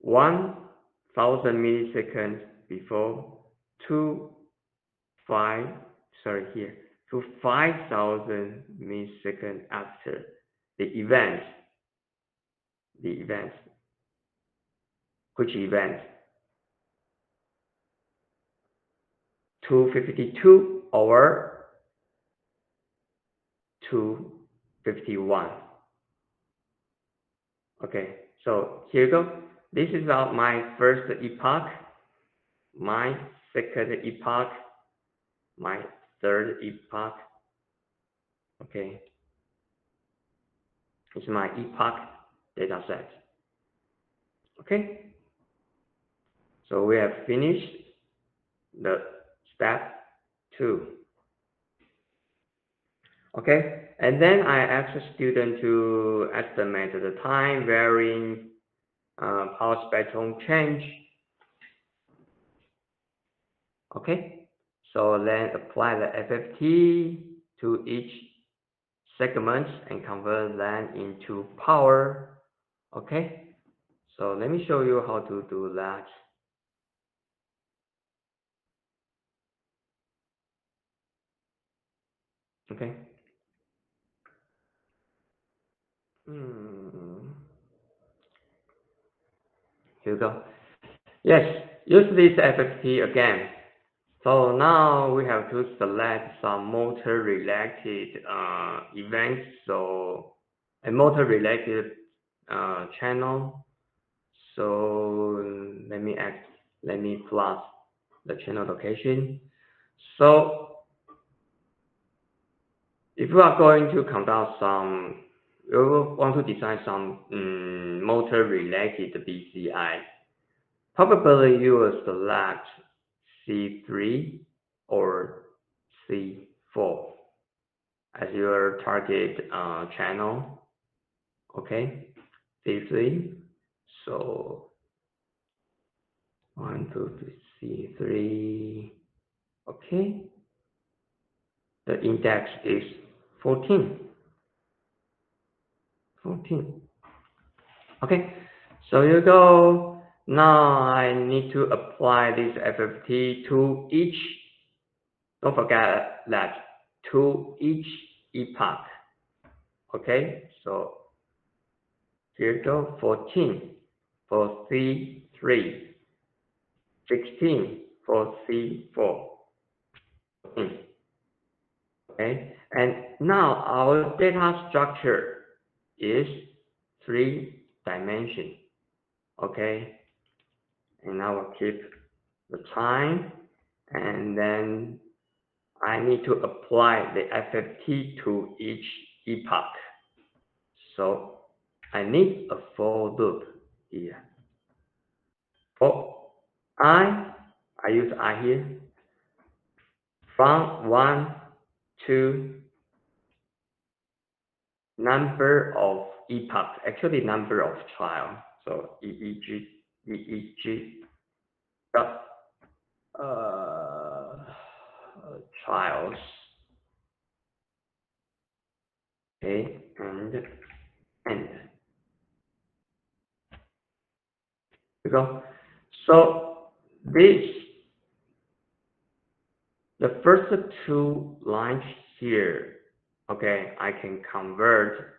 1,000 milliseconds before to 5,000 milliseconds after the event. Which event? 252 or 251. Okay, so here you go. This is my first epoch, my second epoch, my third epoch. Okay, it's my epoch data set. Okay, so we have finished the step 2. Okay, and then I ask the student to estimate the time varying power spectrum change. Okay, so then apply the FFT to each segment and convert that into power. Okay, so let me show you how to do that. Okay. Here we go. Yes, use this FFT again. So now we have to select some motor related events. So a motor related channel. So let me plot the channel location. So if you are going to conduct some, you want to design some motor related BCI, probably you will select C3 or C4 as your target channel. Okay, C3. So 1, 2, 3, C3. Okay, the index is 14. Okay, so you go. Now I need to apply this FFT to each. Don't forget that to each epoch. Okay, so here you go. 14 for C3, 16 for C4. Okay, and now our data structure is 3 dimension. Okay, and I will keep the time, and then I need to apply the FFT to each epoch. So I need a for loop here. For I use I here. From 1 to number of epochs, actually number of trial. So EEG dot trials. Okay, and because so this the first 2 lines here, okay, I can convert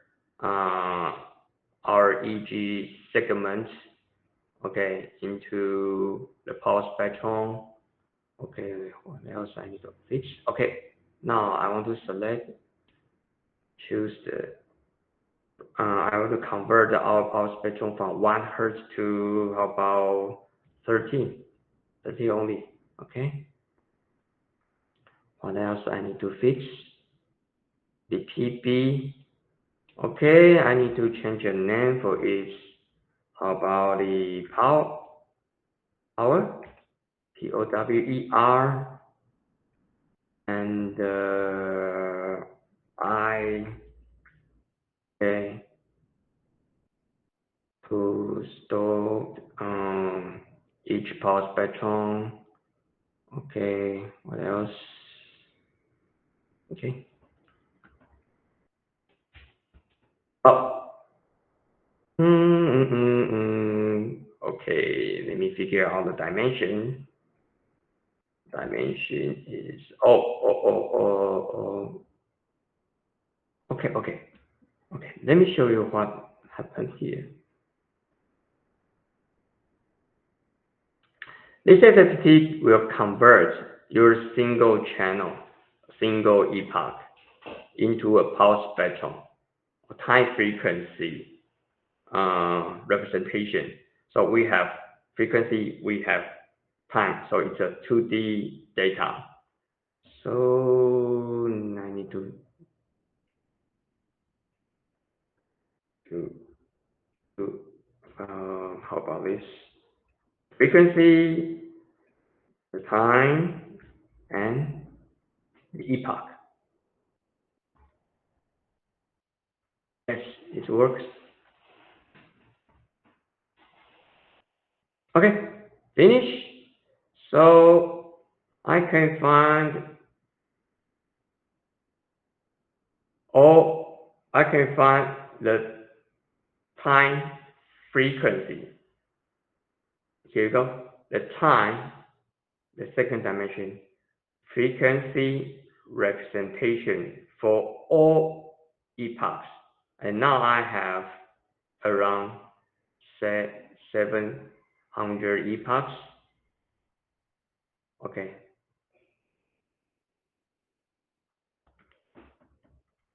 our EEG segments, okay, into the power spectrum. Okay, what else I need to fix? Okay, now I want to choose I want to convert our power spectrum from 1 hertz to how about 13, 13 only. Okay, what else I need to fix? The PB. Okay, I need to change a name for each. How about the power, POWER, and I okay, to store each power spectrum. Okay, what else? Okay. Oh. Okay, let me figure out the dimension. Dimension is okay, okay, okay. Let me show you what happened here. This SST will convert your single channel, single epoch into a power spectrum, a time frequency representation. So we have frequency, we have time. So it's a 2D data. So I need to do, how about this? Frequency, the time, and the epoch. Yes, it works. Okay, finish. So I can find I can find the time frequency. Here you go. The time, the second dimension, frequency representation for all epochs. And now I have around 700 epochs. Okay.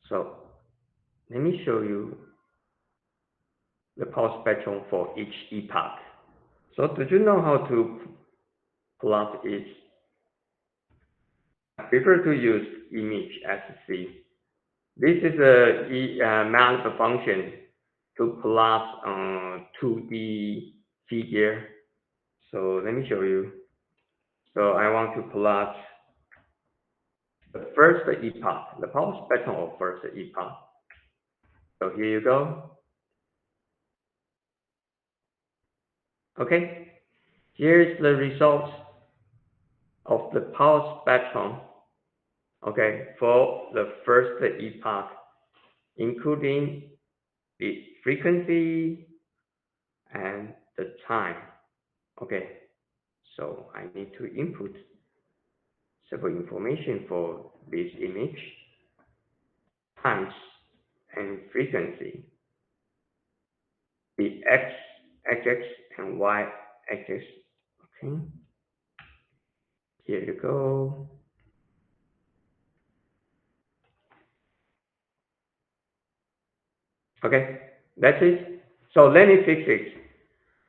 So let me show you the power spectrum for each epoch. So do you know how to plot it? I prefer to use image SC. This is a math function to plot 2D figure. So let me show you. So I want to plot the first epoch, the power spectrum of first epoch. So here you go. Okay, here's the result of the power spectrum. Okay, for the first epoch, including the frequency and the time. Okay, so I need to input several information for this image, times and frequency, the x-axis and y-axis. Okay, here you go. Okay, that's it. So let me fix it.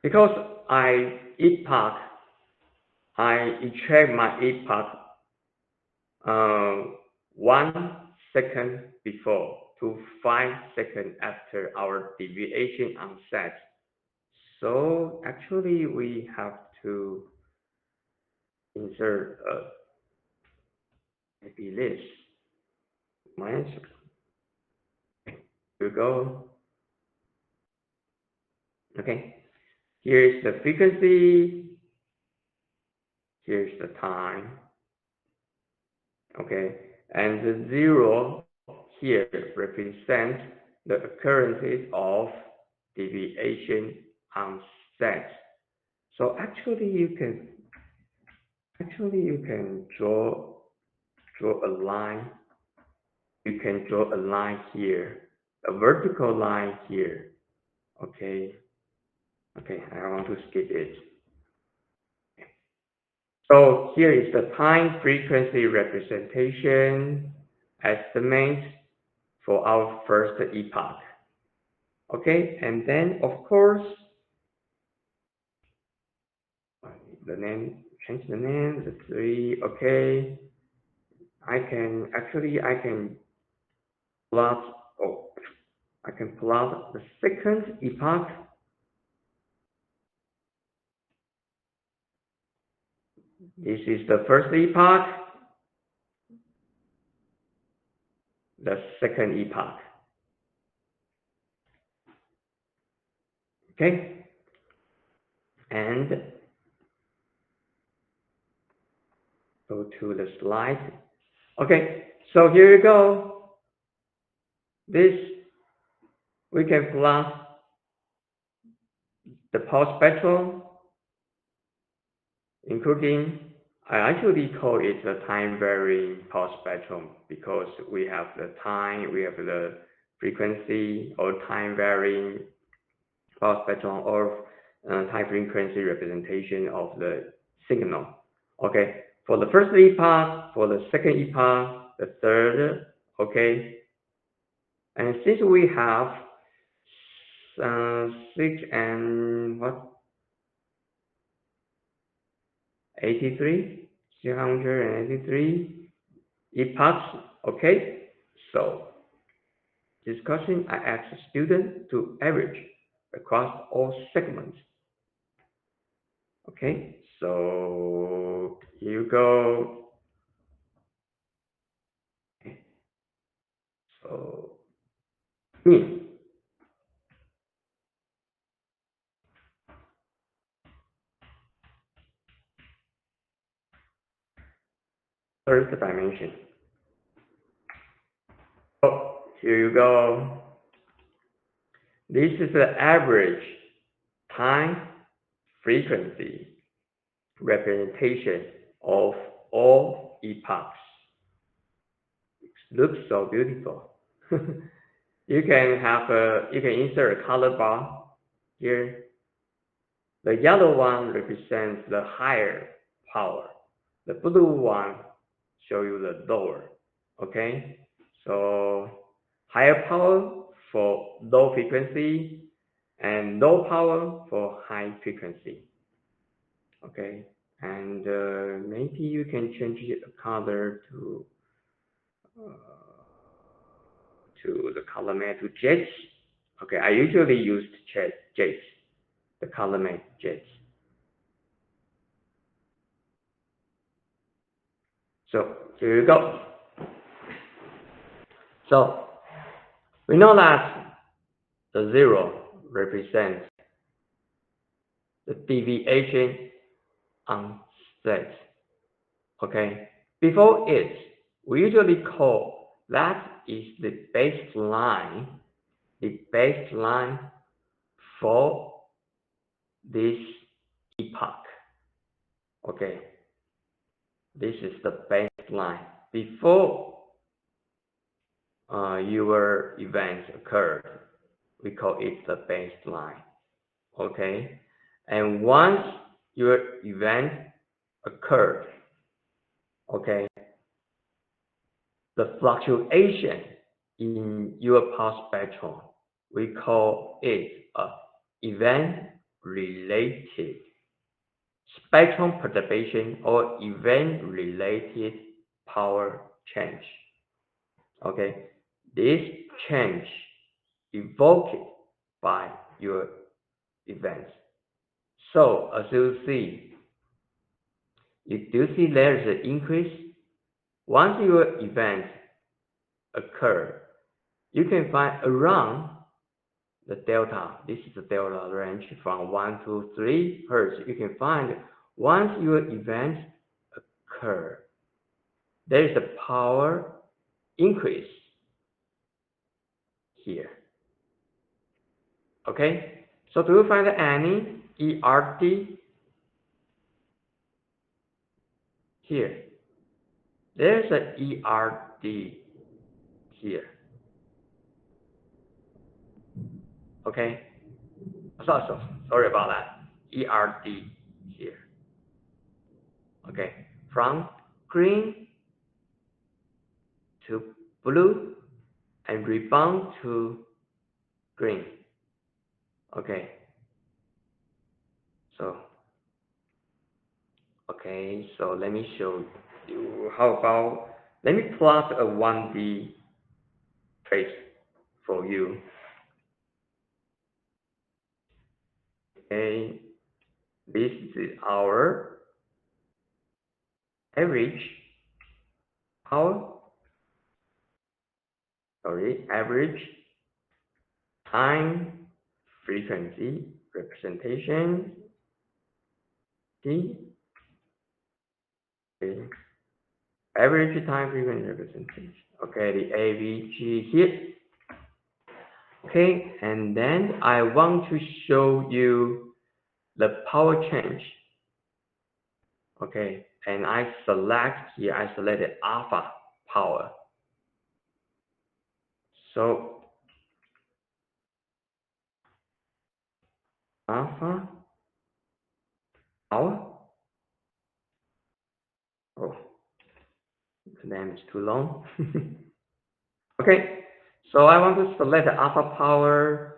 Because I check my epoch 1 second before to 5 seconds after our deviation on set. So actually we have to insert maybe this minus. Here we go. Okay. Here's the frequency. Here's the time. Okay. And the 0 here represents the occurrences of deviation on set. So actually you can draw a line. You can draw a line here, a vertical line here. Okay. Okay, I want to skip it. So here is the time frequency representation estimate for our first epoch. Okay, and then of course, the name, change the name, the three, okay. I can plot, oh, I can plot the second epoch. This is the first epoch, the second epoch. Okay, and go to the slide. Okay, so here you go. This, we can plot the pulse spectrum, including, I actually call it the time varying pulse spectrum because we have the time, we have the frequency or time varying pulse spectrum or time frequency representation of the signal. Okay, for the first epoch, for the second epoch, the third, okay, and since we have 6 and what, 83, 383 epochs. Okay, so discussion, I asked students to average across all segments. Okay, so here you go. Okay, so first dimension. Oh, here you go. This is the average time frequency representation of all epochs. It looks so beautiful. You can insert a color bar here. The yellow one represents the higher power. The blue one show you the lower. Okay, so higher power for low frequency and low power for high frequency. Okay, and maybe you can change the color uh, to the color map to jets. Okay, I usually use jets, the color map jets. So here you go. So we know that the zero represents the deviation on state. Okay, before it, we usually call that is the baseline for this epoch. Okay, this is the baseline before your events occurred. We call it the baseline. Okay, and once your event occurred, okay, the fluctuation in your pulse spectrum, we call it a event-related spectrum perturbation or event-related power change. Okay, this change evoked by your events. So as you see, you do see there's an increase. Once your events occur, you can find around the delta. This is the delta range from 1 to 3 hertz. You can find once your events occur, there is a power increase here. Okay, so do you find any ERT here? There's an ERT here. Okay, Sorry about that. ERD here. Okay, from green to blue and rebound to green. Okay, so so let me show you. How about let me plot a 1D trace for you. Okay, this is our average power. Average time frequency representation T. Okay. Average time frequency representation. Okay, the AVG here. Okay, and then I want to show you the power change. Okay, and I select here, I selected alpha power. So alpha power. Oh, the name is too long. Okay, so I want to select the alpha power.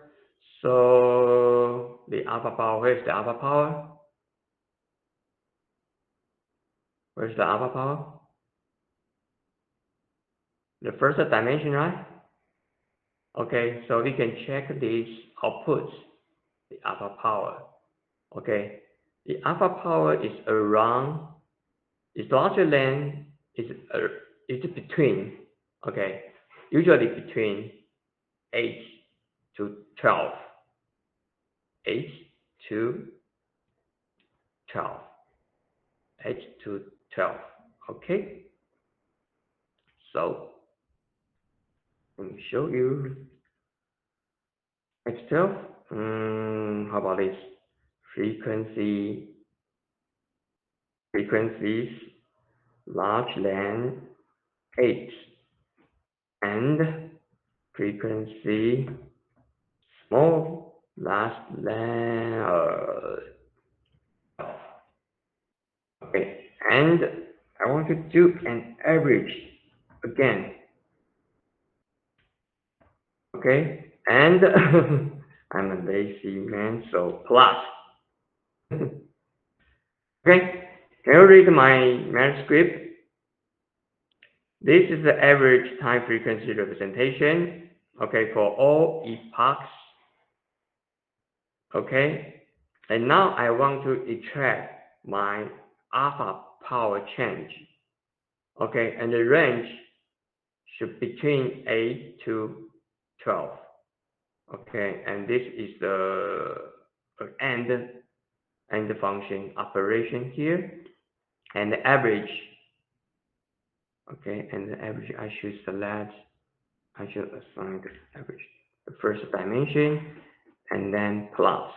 So the alpha power, where's the alpha power? Where's the alpha power? The first dimension, right? Okay, so we can check these outputs, the alpha power. Okay, the alpha power is around, is larger than, is between, okay, usually between 8 to 12, 8 to 12, 8 to 12, okay? So, let me show you, 8 to 12, how about this? Frequencies large than 8 and frequency small less than okay, and I want to do an average again. Okay, and I'm a lazy man, so plus. Okay, can you read my manuscript? This is the average time frequency representation, okay, for all epochs, okay? And now I want to extract my alpha power change, okay? And the range should be between 8 to 12, okay? And this is the end function operation here, and the average, okay? And the average I should assign the average, the first dimension, and then plus.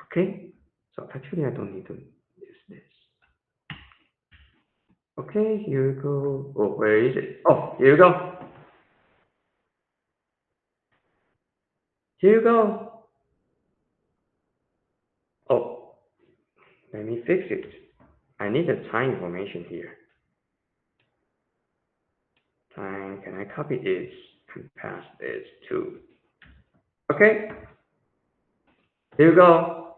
Okay, so actually I don't need to use this. Okay, here we go. Oh, where is it? Oh, here you go. Here you go. Oh, let me fix it. I need the time information here. Time, can I copy this and pass this to? Okay, here you go.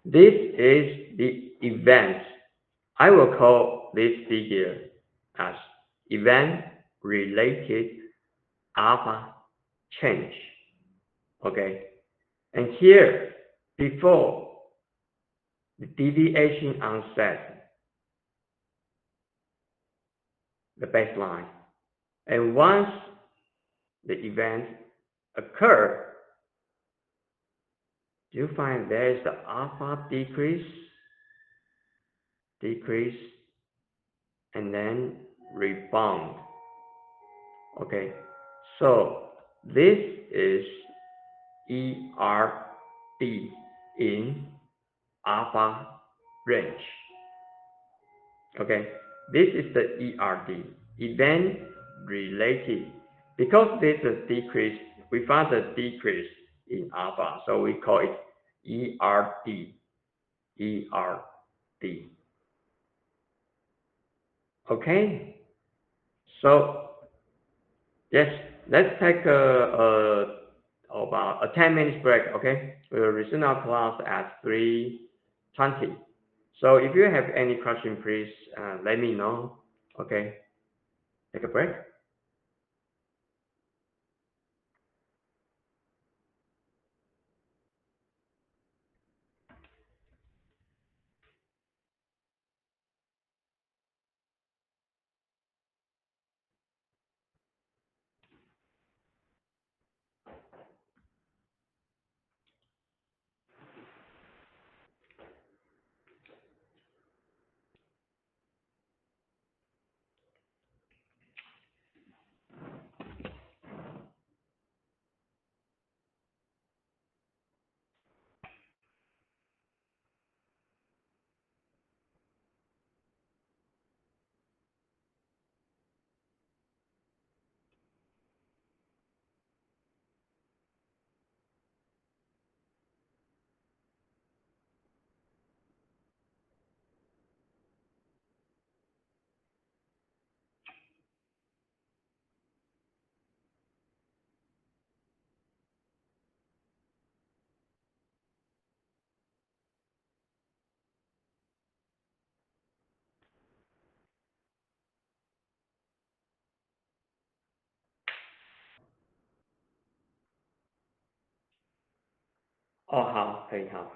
This is the event. I will call this figure as event-related alpha change. Okay, and here, before the deviation onset, the baseline, and once the event occur, you find there is the alpha decrease, and then rebound. Okay, so this is ERD in alpha range. Okay, this is the ERD, event related. Because this is a decrease, we found a decrease in alpha. So we call it ERD. ERD. Okay. So yes, let's take about a 10 minutes break. Okay. We will resume our class at 3:20. So if you have any question, please let me know. Okay. Take a break. 哦，好，可以，好。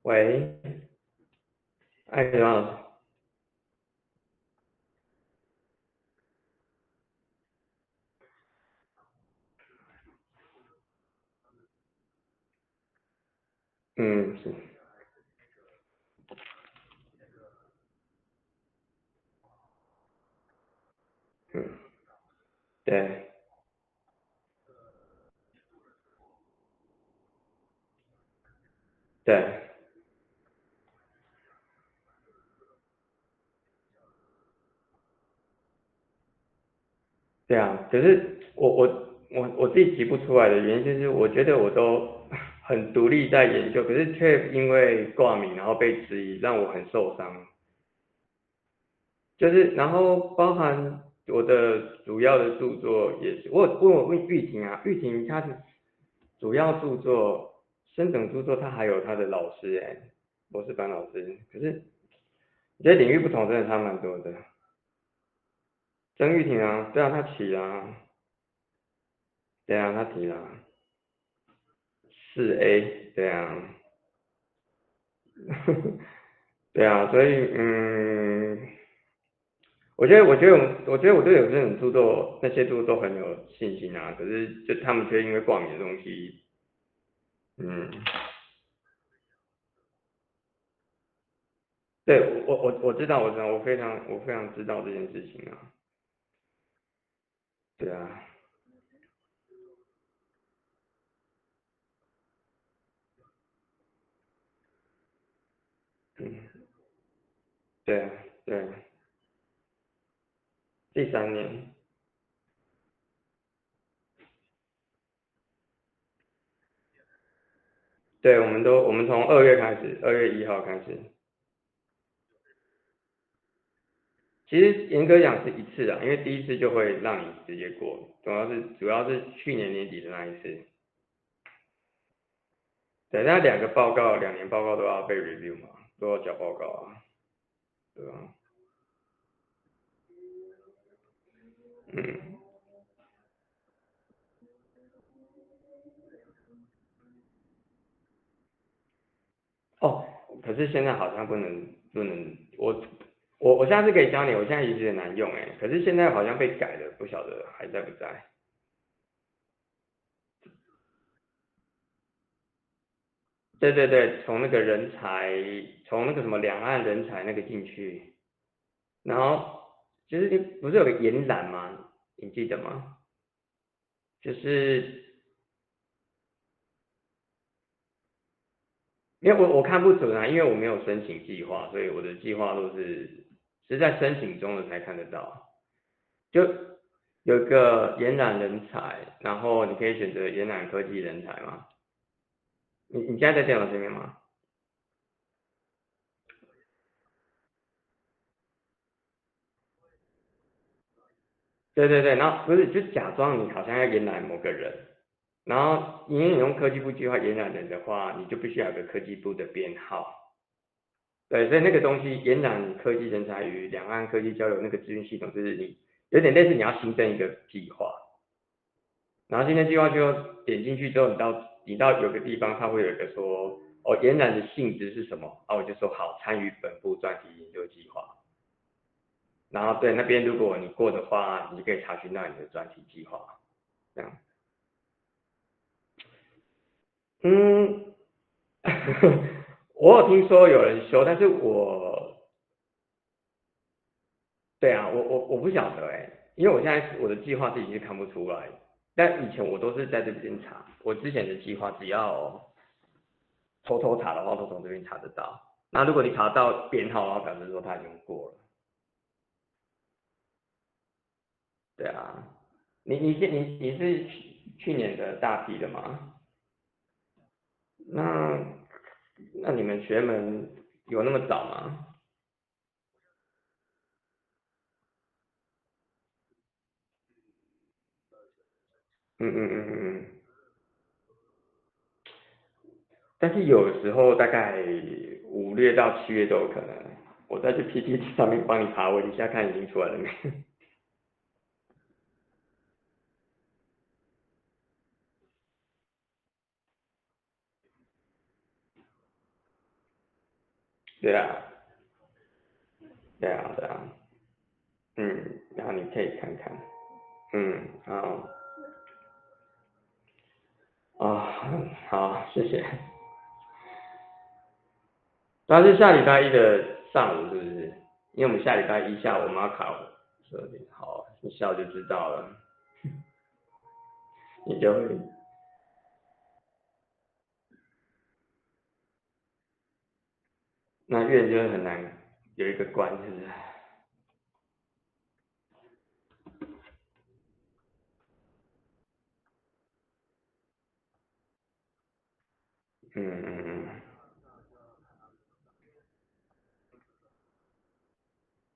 喂，艾伦老师，嗯，是，嗯，对对对啊，可是我自己提不出来的原因就是，我觉得我都很独立在研究，可是却因为挂名然后被质疑，让我很受伤。就是然后包含我的主要的著作也是，我问玉婷啊，玉婷她的主要著作深等著作，她还有她的老师博士班老师，可是我觉得领域不同真的差蛮多的。曾玉婷啊，对啊，她提啊，对啊，她提了4A，对啊，对啊，所以我觉得我对有些人著作那些著作都很有信心啊，可是就他们却因为挂名的东西，嗯，对我知道，我非常知道这件事情啊，对啊，嗯，对啊，对，第3年，对，我们从2月开始，2月1号开始，其实严格讲是一次啊，因为第一次就会让你直接过，主要是去年年底的那一次，对，那2年报告都要被 review 嘛，都要交报告啊，对吧？嗯，哦，可是现在好像不能，我下次可以教你，我现在也觉得难用可是现在好像被改了，不晓得还在不在？对对对，从那个人才，从那个什么两岸人才那个进去，然后就是你不是有个延揽吗？你记得吗？就是因为我看不准啊，因为我没有申请计划，所以我的计划都是在申请中的才看得到。就有一个延揽人才，然后你可以选择延揽科技人才嘛。你现在在电脑前面吗？对对对，然后不是就假装你好像要延揽某个人，然后因为你用科技部计划延揽人的话，你就必须要有个科技部的编号。对，所以那个东西延揽科技人才与两岸科技交流那个资讯系统，就是你有点类似你要新增一个计划，然后新增计划就点进去之后，你到有个地方，它会有一个说哦延揽的性质是什么，啊我就说好参与本部专题研究计划，然后对那边如果你过的话，你就可以查询到你的专题计划，这样，嗯，我有听说有人修，但是对啊，我不晓得因为我现在我的计划自己是看不出来，但以前我都是在这边查，我之前的计划只要偷偷查的话，都从这边查得到。那如果你查到编号的话，表示说他已经过了。对啊，你是去年的大批的吗？那那你们学门有那么早吗？嗯。但是有时候大概5月到7月都有可能。我再去 PPT 上面帮你爬文一下，看已经出来了没？对啊，对啊，对啊，然后你可以看看，好，好，谢谢。那是下礼拜一的上午是不是？因为我们下礼拜一下午我们要考12点，好，你下午就知道了，你就会，那月就会很难有一个关，是不是？嗯嗯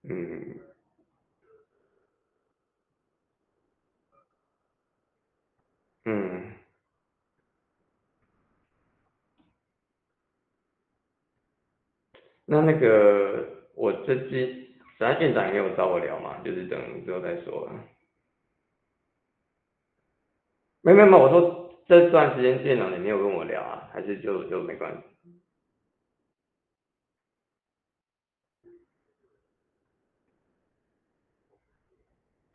嗯嗯，那个我反正院长也没有找我聊嘛，就是等之后再说了。没有，我说这段时间院长也没有跟我聊啊，还是就没关系。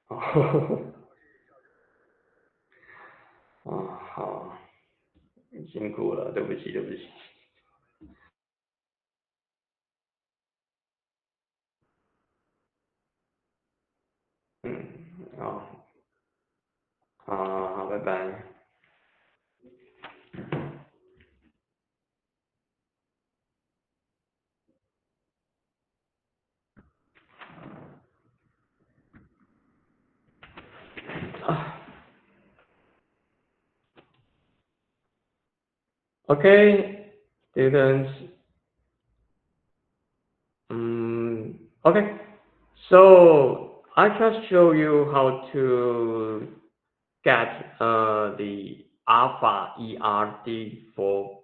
哦，哦，好，辛苦了，对不起，对不起。嗯，好，好，好，拜拜。啊，OK, students. Okay. So I just show you how to get the alpha ERD for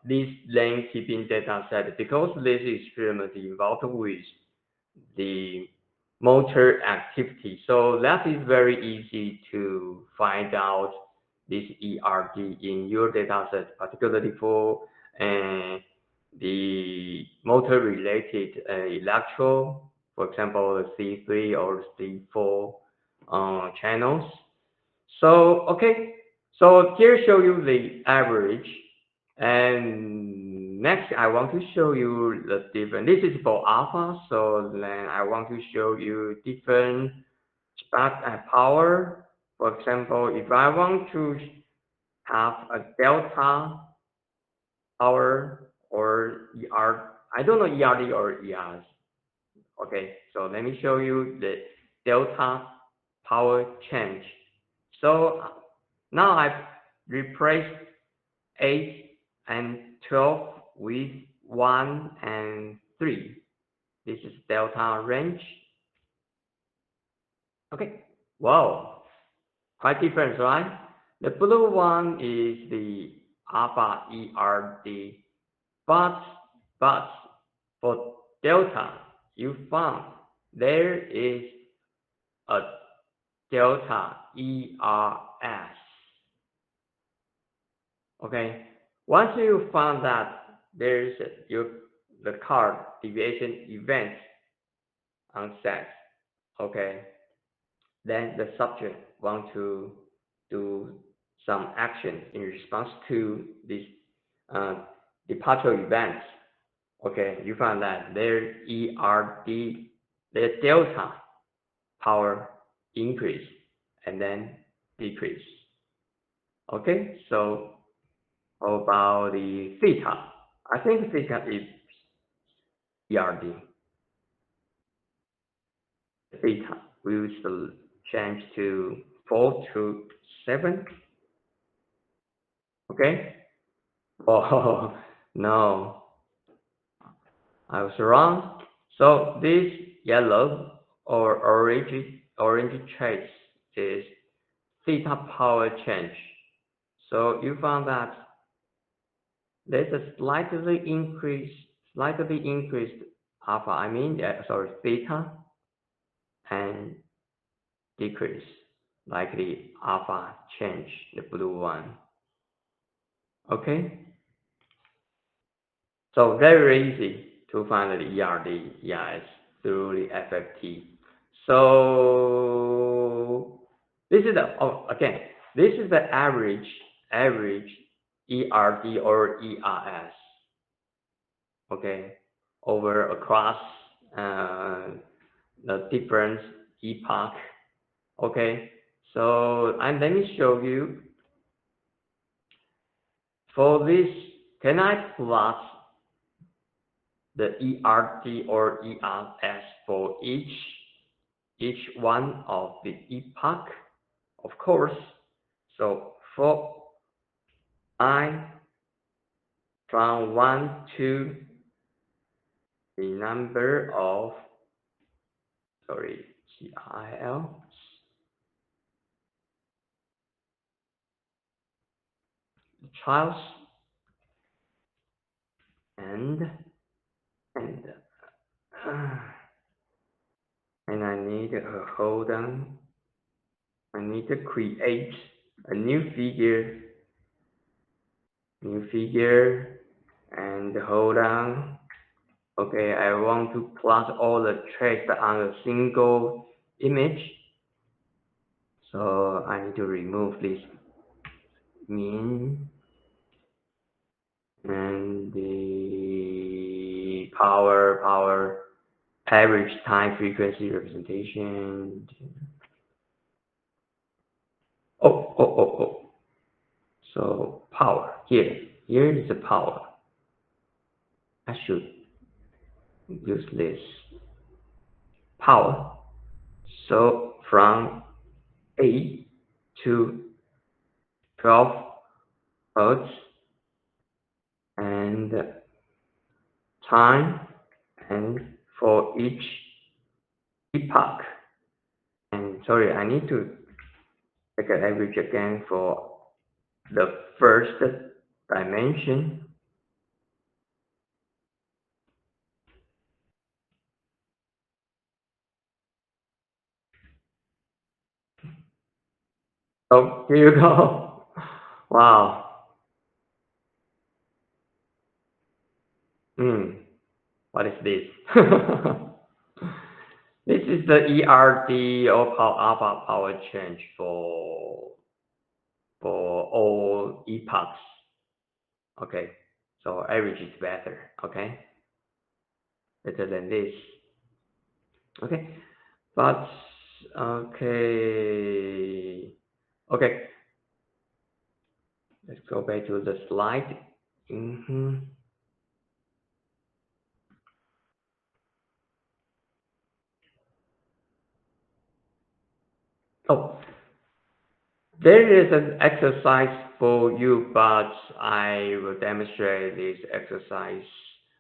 this lane keeping data set because this experiment involved with the motor activity. So that is very easy to find out this ERD in your data set, particularly for uh, the motor related electro, for example, the C3 or C4 channels. So, okay, so here show you the average. And next, I want to show you the different. This is for alpha, so then I want to show you different spark and power. For example, if I want to have a delta power or ER, I don't know ERD or ERs. Okay, so let me show you the delta power change. So now I replace 8 and 12 with 1 and 3. This is delta range. Okay, wow, quite different, right? The blue one is the alpha ERD, but but for delta, you found there is a delta ERS. Okay, once you found that there's the card deviation event on set, okay, then the subject want to do some action in response to this uh, departure events. Okay, you find that their ERD, their delta power increase and then decrease. Okay, so how about the theta? I think theta is ERD. Theta will change to 4 to 7. Okay? Oh, no, I was wrong. So this yellow or orange trace is theta power change. So you found that there's a slightly increased alpha, sorry, theta, and decrease, like the alpha change, the blue one. Okay? So very easy to find the ERD, ERS through the FFT. So this is the again, this is the average ERD or ERS. Okay, over across the different epoch. Okay, so and let me show you for this. Can I plot the ERD or ERS for each one of the epoch? Of course. So for I from 1 to the number of GIL trials and and uh, and I need hold on. I need to create a new figure, and hold on. Okay, I want to plot all the traits on a single image. So I need to remove this mean and the power average time frequency representation. Oh. So power here is the power. I should use this power. So from 8 to 12 hertz and time and for each epoch. And sorry, I need to take an average again for the first dimension. Oh, here you go. Wow. What is this? This is the ERD or alpha power change for all epochs. Okay, so average is better. Okay, better than this. Okay, but okay, let's go back to the slide. Oh, there is an exercise for you, but I will demonstrate this exercise.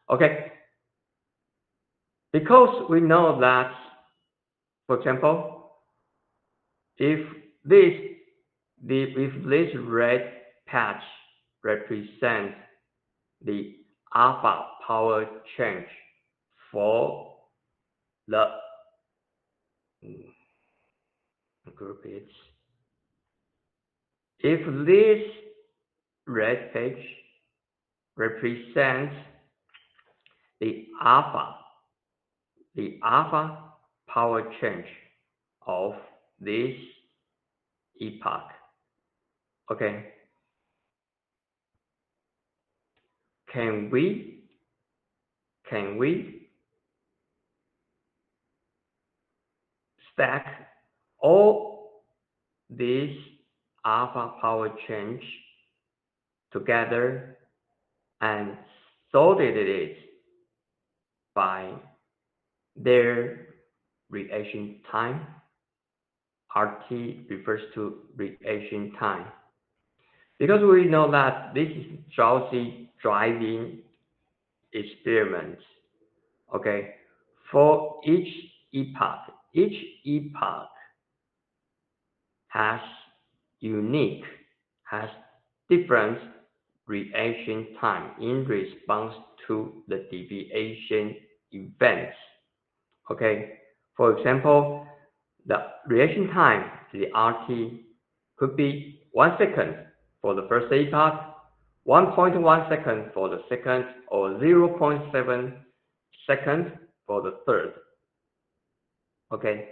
Okay, because we know that, for example, if this red patch represents the alpha power change for the group, if this red patch represents the alpha power change of this epoch. Okay, can we stack all these alpha power change together and sorted it by their reaction time? RT refers to reaction time. Because we know that this is drowsy driving experiment. Okay, for each epoch has different reaction time in response to the deviation events. Okay, for example, the reaction time, the RT, could be 1 second for the first epoch, 1.1 second for the second, or 0.7 seconds for the third. Okay,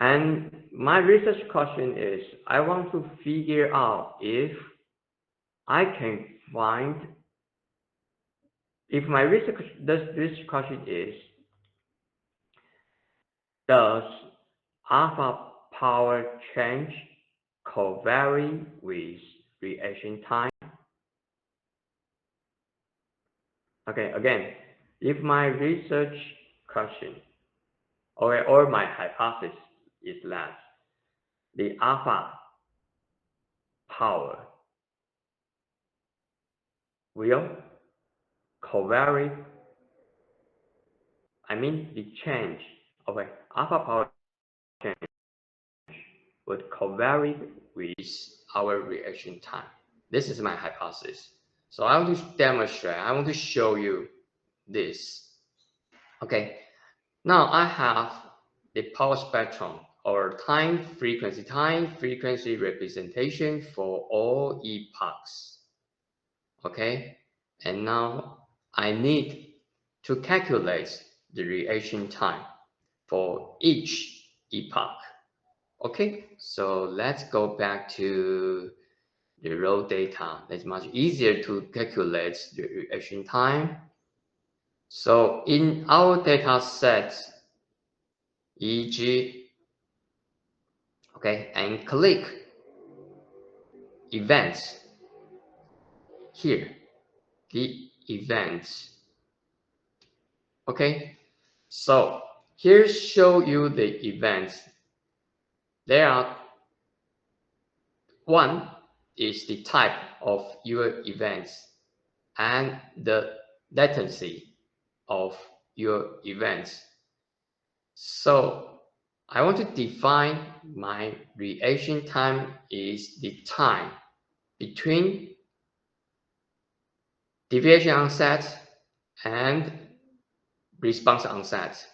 and my research question is, I want to figure out if I can find, if my research question is, does alpha power change co-vary with reaction time? Okay, again, if my research question or my hypothesis is that the alpha power will co-vary, I mean the change, okay, alpha power change would co-vary with our reaction time. This is my hypothesis. So I want to demonstrate, I want to show you this. Okay, now I have the power spectrum or time frequency representation for all epochs. Okay, and now I need to calculate the reaction time for each epoch. Okay, so let's go back to the raw data. It's much easier to calculate the reaction time. So in our data set, EEG, okay, and click events here, the events. Okay, so here show you the events. There are, one is the type of your events and the latency of your events. So I want to define my reaction time is the time between deviation onset and response onset.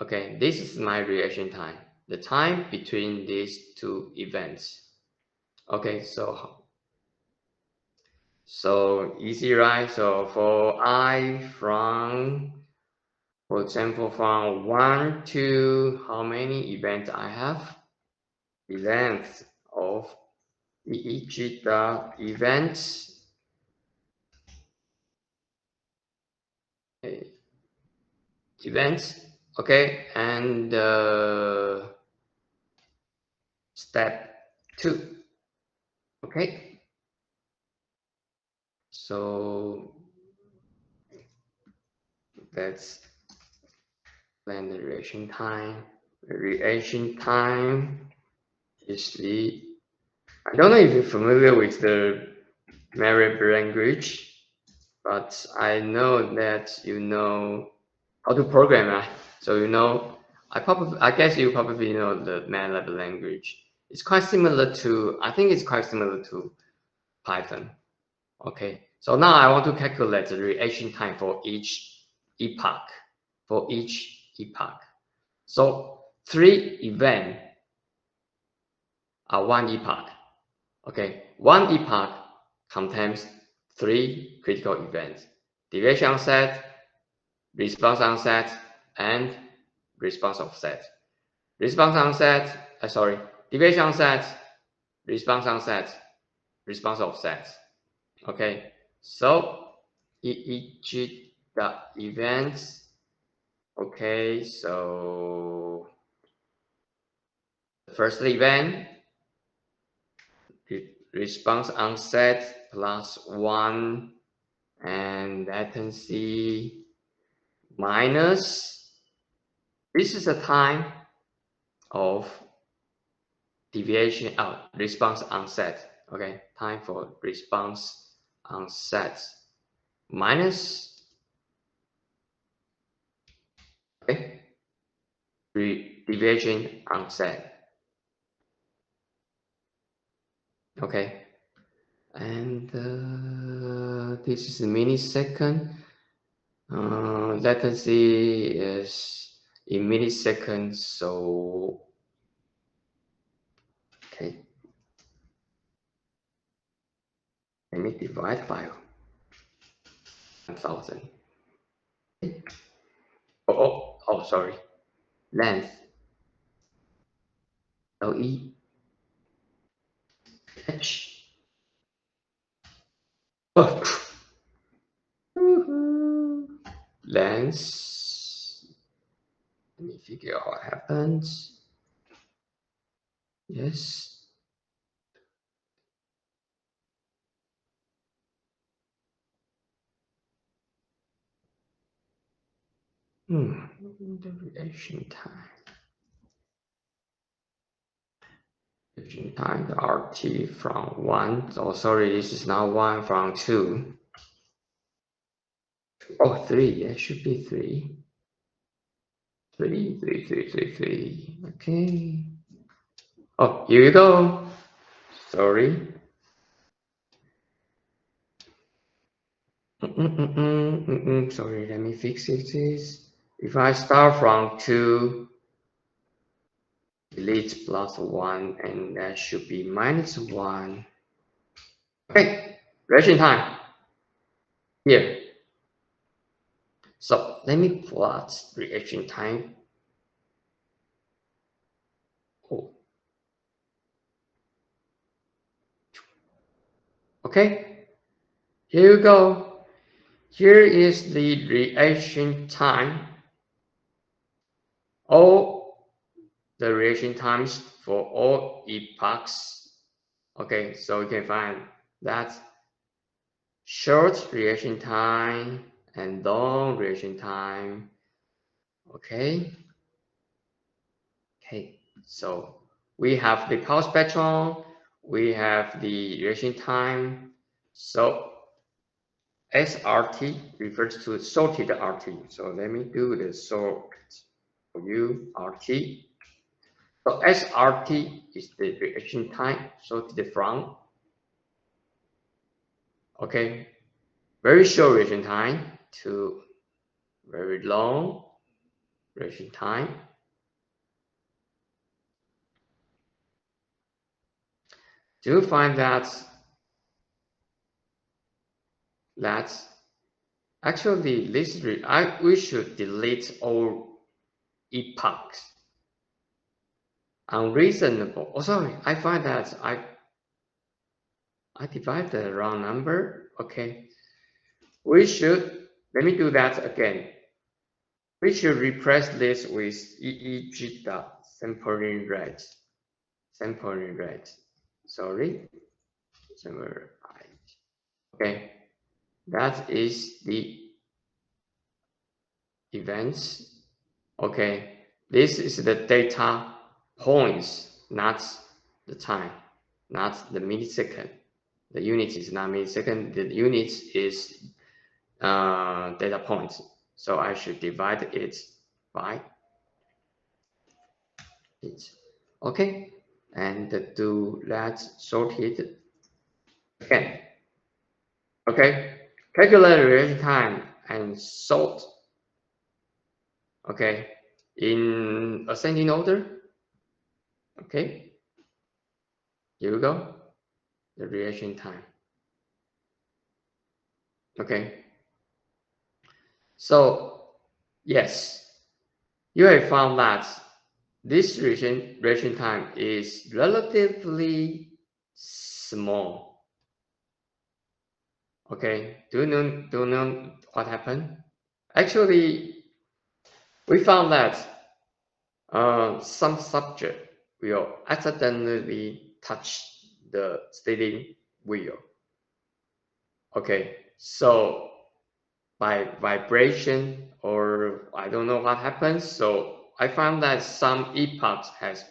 Okay, this is my reaction time, the time between these two events. Okay, so easy, right? So for I from, for example, from 1 to how many events I have? The length of EEG events. Events, okay, and step 2. Okay, so that's plan the reaction time. The reaction time is the, I don't know if you're familiar with the Marab language, but I know that you know how to program, right? So you know, I guess you probably know the MATLAB language. It's quite similar to, I think it's quite similar to Python. Okay, so now I want to calculate the reaction time for each epoch. So 3 events are 1 epoch. Okay, 1 epoch contains 3 critical events: deviation onset, response onset, and response offset. Response onset, deviation onset, response onset, response offset. Okay, so EEG events. Okay, so the first event, response onset plus 1 and latency minus, this is the time of deviation, response onset. Okay, time for response onset minus, okay, deviation onset. Okay, and this is a millisecond. Latency is in milliseconds, so okay. Let me divide by 1000. Oh, sorry. Length, LE, H. Oh. Length. Let me figure out what happens. Yes. The reaction time. Reaction time, the RT from 1. Oh, sorry, this is not 1, from 2. Oh, 3. Yeah, it should be 3. 3. Okay. Oh, here you go. Sorry. Sorry, let me fix this. If I start from 2, delete plus 1, and that should be minus 1. Okay, reaction time here. So let me plot reaction time. Oh. Okay, here you go. Here is the reaction time. All the reaction times for all epochs. Okay, so you can find that short reaction time and long reaction time. Okay. Okay, so we have the power spectrum, we have the reaction time. So SRT refers to sorted RT. So let me do the sort for you RT. So SRT is the reaction time sorted from. Okay, very short reaction time to very long reaction time. Do you find that actually we should delete all epochs? Unreasonable. Oh, sorry, I find that I divide the wrong number. Okay, let me do that again. We should replace this with EEG dot sampling rate. Sampling rate. Sorry, sampling rate. Okay, that is the events. Okay, this is the data points, not the time, not the millisecond. The unit is not millisecond. The unit is data points. So I should divide it by it. Okay, and do that sorted again. Okay, calculate reaction time and sort. Okay, in ascending order. Okay, here we go. The reaction time. Okay, so yes, you have found that this reaction time is relatively small. Okay, do you know what happened? Actually, we found that some subject will accidentally touch the steering wheel. Okay, so by vibration or I don't know what happens. So I found that some epochs has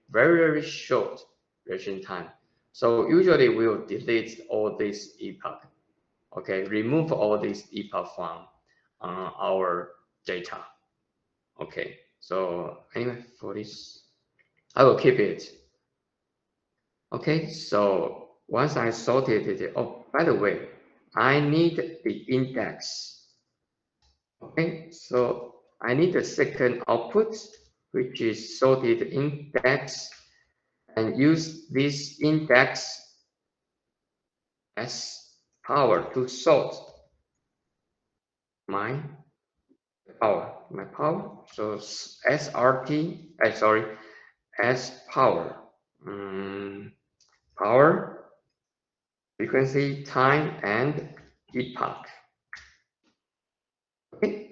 very short reaction time. So usually we'll delete all these epoch. Okay, remove all these epoch from our data. Okay, so anyway, for this, I will keep it. Okay, so once I sorted it, oh, by the way, I need the index. Okay, so I need the second output, which is sorted index, and use this index as power to sort my power. So SRT, S power, power, frequency, time, and epoch. Okay.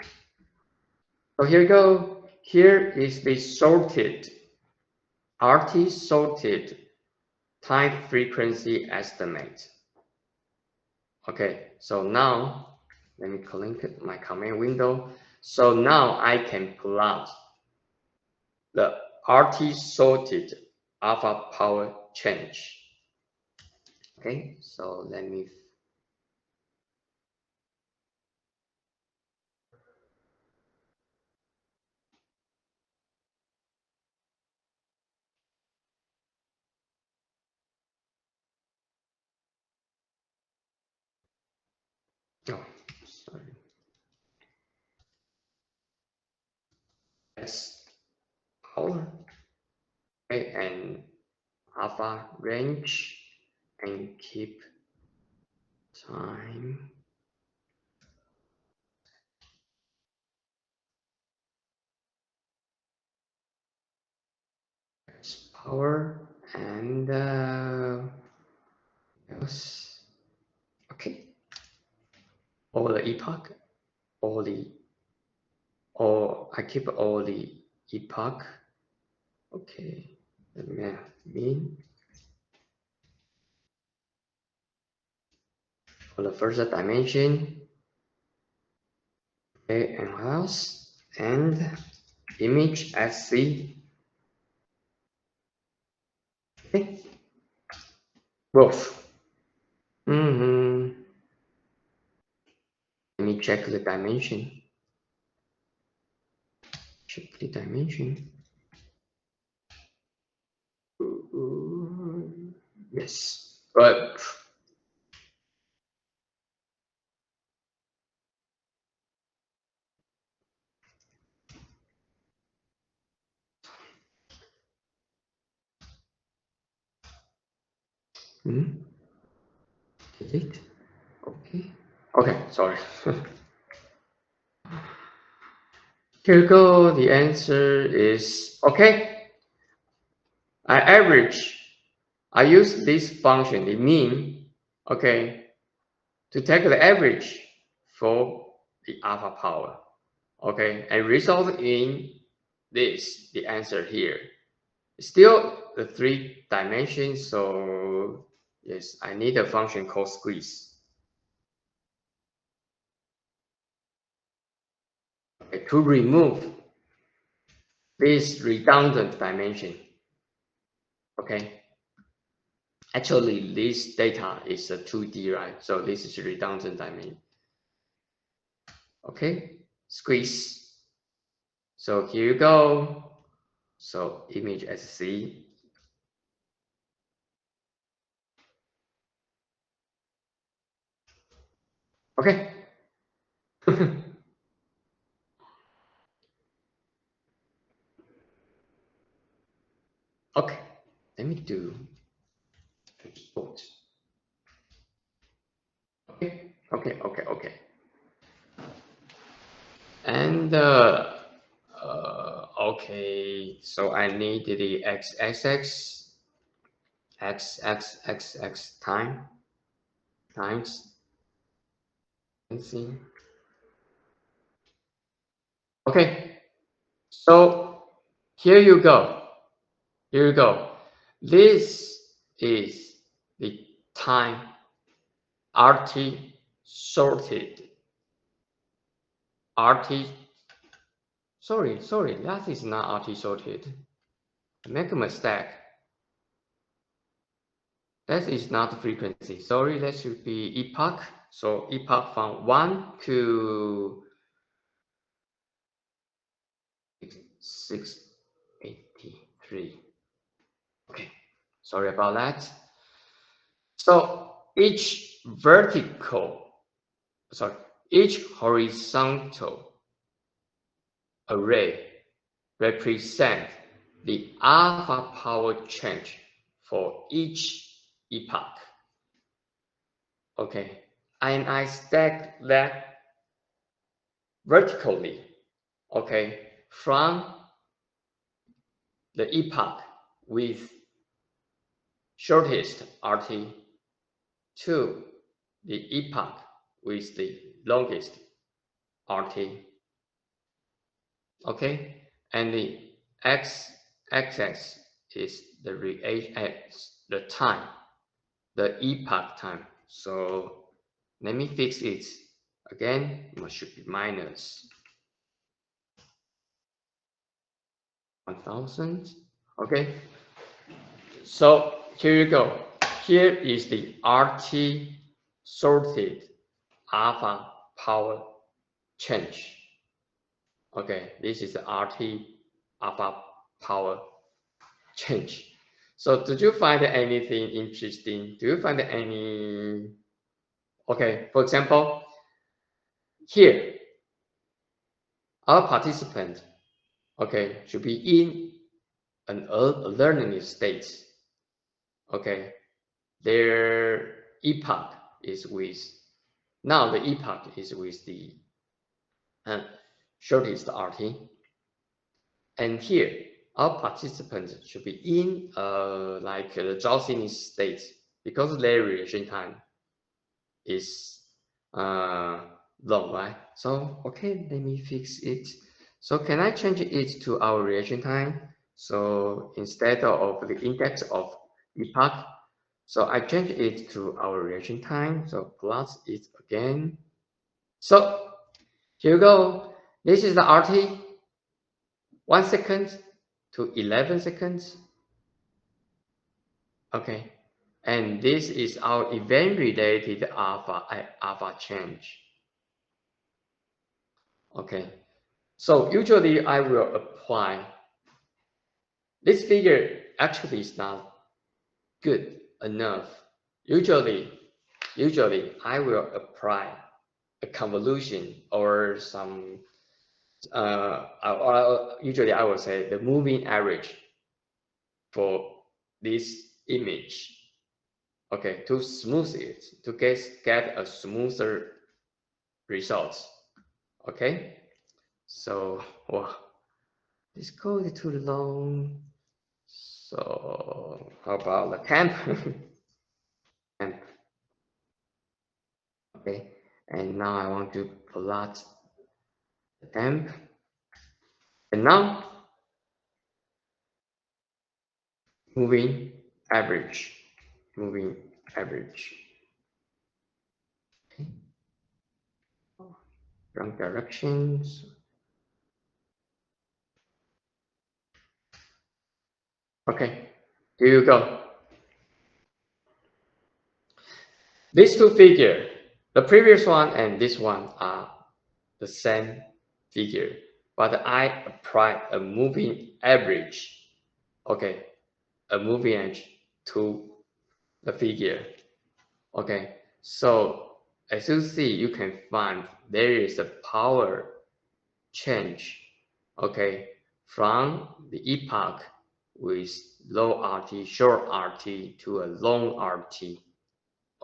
So here you go. Here is the sorted RT sorted time frequency estimate. Okay, so now let me click my command window. So now I can plot the RT sorted alpha power change. Okay, so let me. Oh, sorry. S power. Okay, and alpha range and keep time. S power and yes. Okay. All the epoch, all I keep all the epoch. Okay. The mean for the first dimension. Okay, enhance and image SC. Okay. Both. Let me check the dimension. Check the dimension. Yes, but is it? Okay. Okay, sorry. Here you go. The answer is okay. I average. I use this function, the mean, okay, to take the average for the alpha power, okay, and result in this, the answer here. Still the 3 dimensions, so yes, I need a function called squeeze. Okay, to remove this redundant dimension. Okay. Actually, this data is a 2D, right? So this is a redundant dimension. Okay, squeeze. So here you go. So image SC. Okay. Okay, let me do export. Okay. And okay, so I need the x times. Let's see. Okay, so here you go. Here you go. This is the time RT sorted. RT, sorry, that is not RT sorted. I make a mistake. That is not frequency. Sorry, that should be epoch. So epoch from 1 to 683. Okay, sorry about that. So each horizontal array represents the alpha power change for each epoch. Okay, and I stack that vertically, okay, from the epoch with shortest RT to the epoch with the longest RT, okay, and the x-axis is the time, the epoch time. So let me fix it again. It should be minus 1000. Okay, so here you go. Here is the RT sorted alpha power change. Okay, this is the RT alpha power change. So did you find anything interesting? Do you find any? Okay, for example, here our participant, okay, should be in a learning state. Okay, their epoch is with, now the epoch is with the shortest RT, and here our participants should be in like the drowsiness state because their reaction time is long, right? So okay, let me fix it. So can I change it to our reaction time? So instead of the index of epoch, so I change it to our reaction time. So plus it again. So here you go. This is the RT, 1 second to 11 seconds. Okay. And this is our event-related alpha change. Okay. So usually I will apply, this figure actually is not good enough. Usually I will apply a convolution or some, usually I will say the moving average for this image. Okay, to smooth it, to get a smoother results. Okay, so wow, this code is too long. So how about the temp? Temp. Okay, and now I want to plot the temp, and now moving average, moving average. Okay, wrong directions. Okay, here you go. These two figures, the previous one and this one, are the same figure, but I apply a moving average. Okay, a moving average to the figure. Okay, so as you see, you can find there is a power change. Okay, from the epoch with low RT, short RT to a long RT.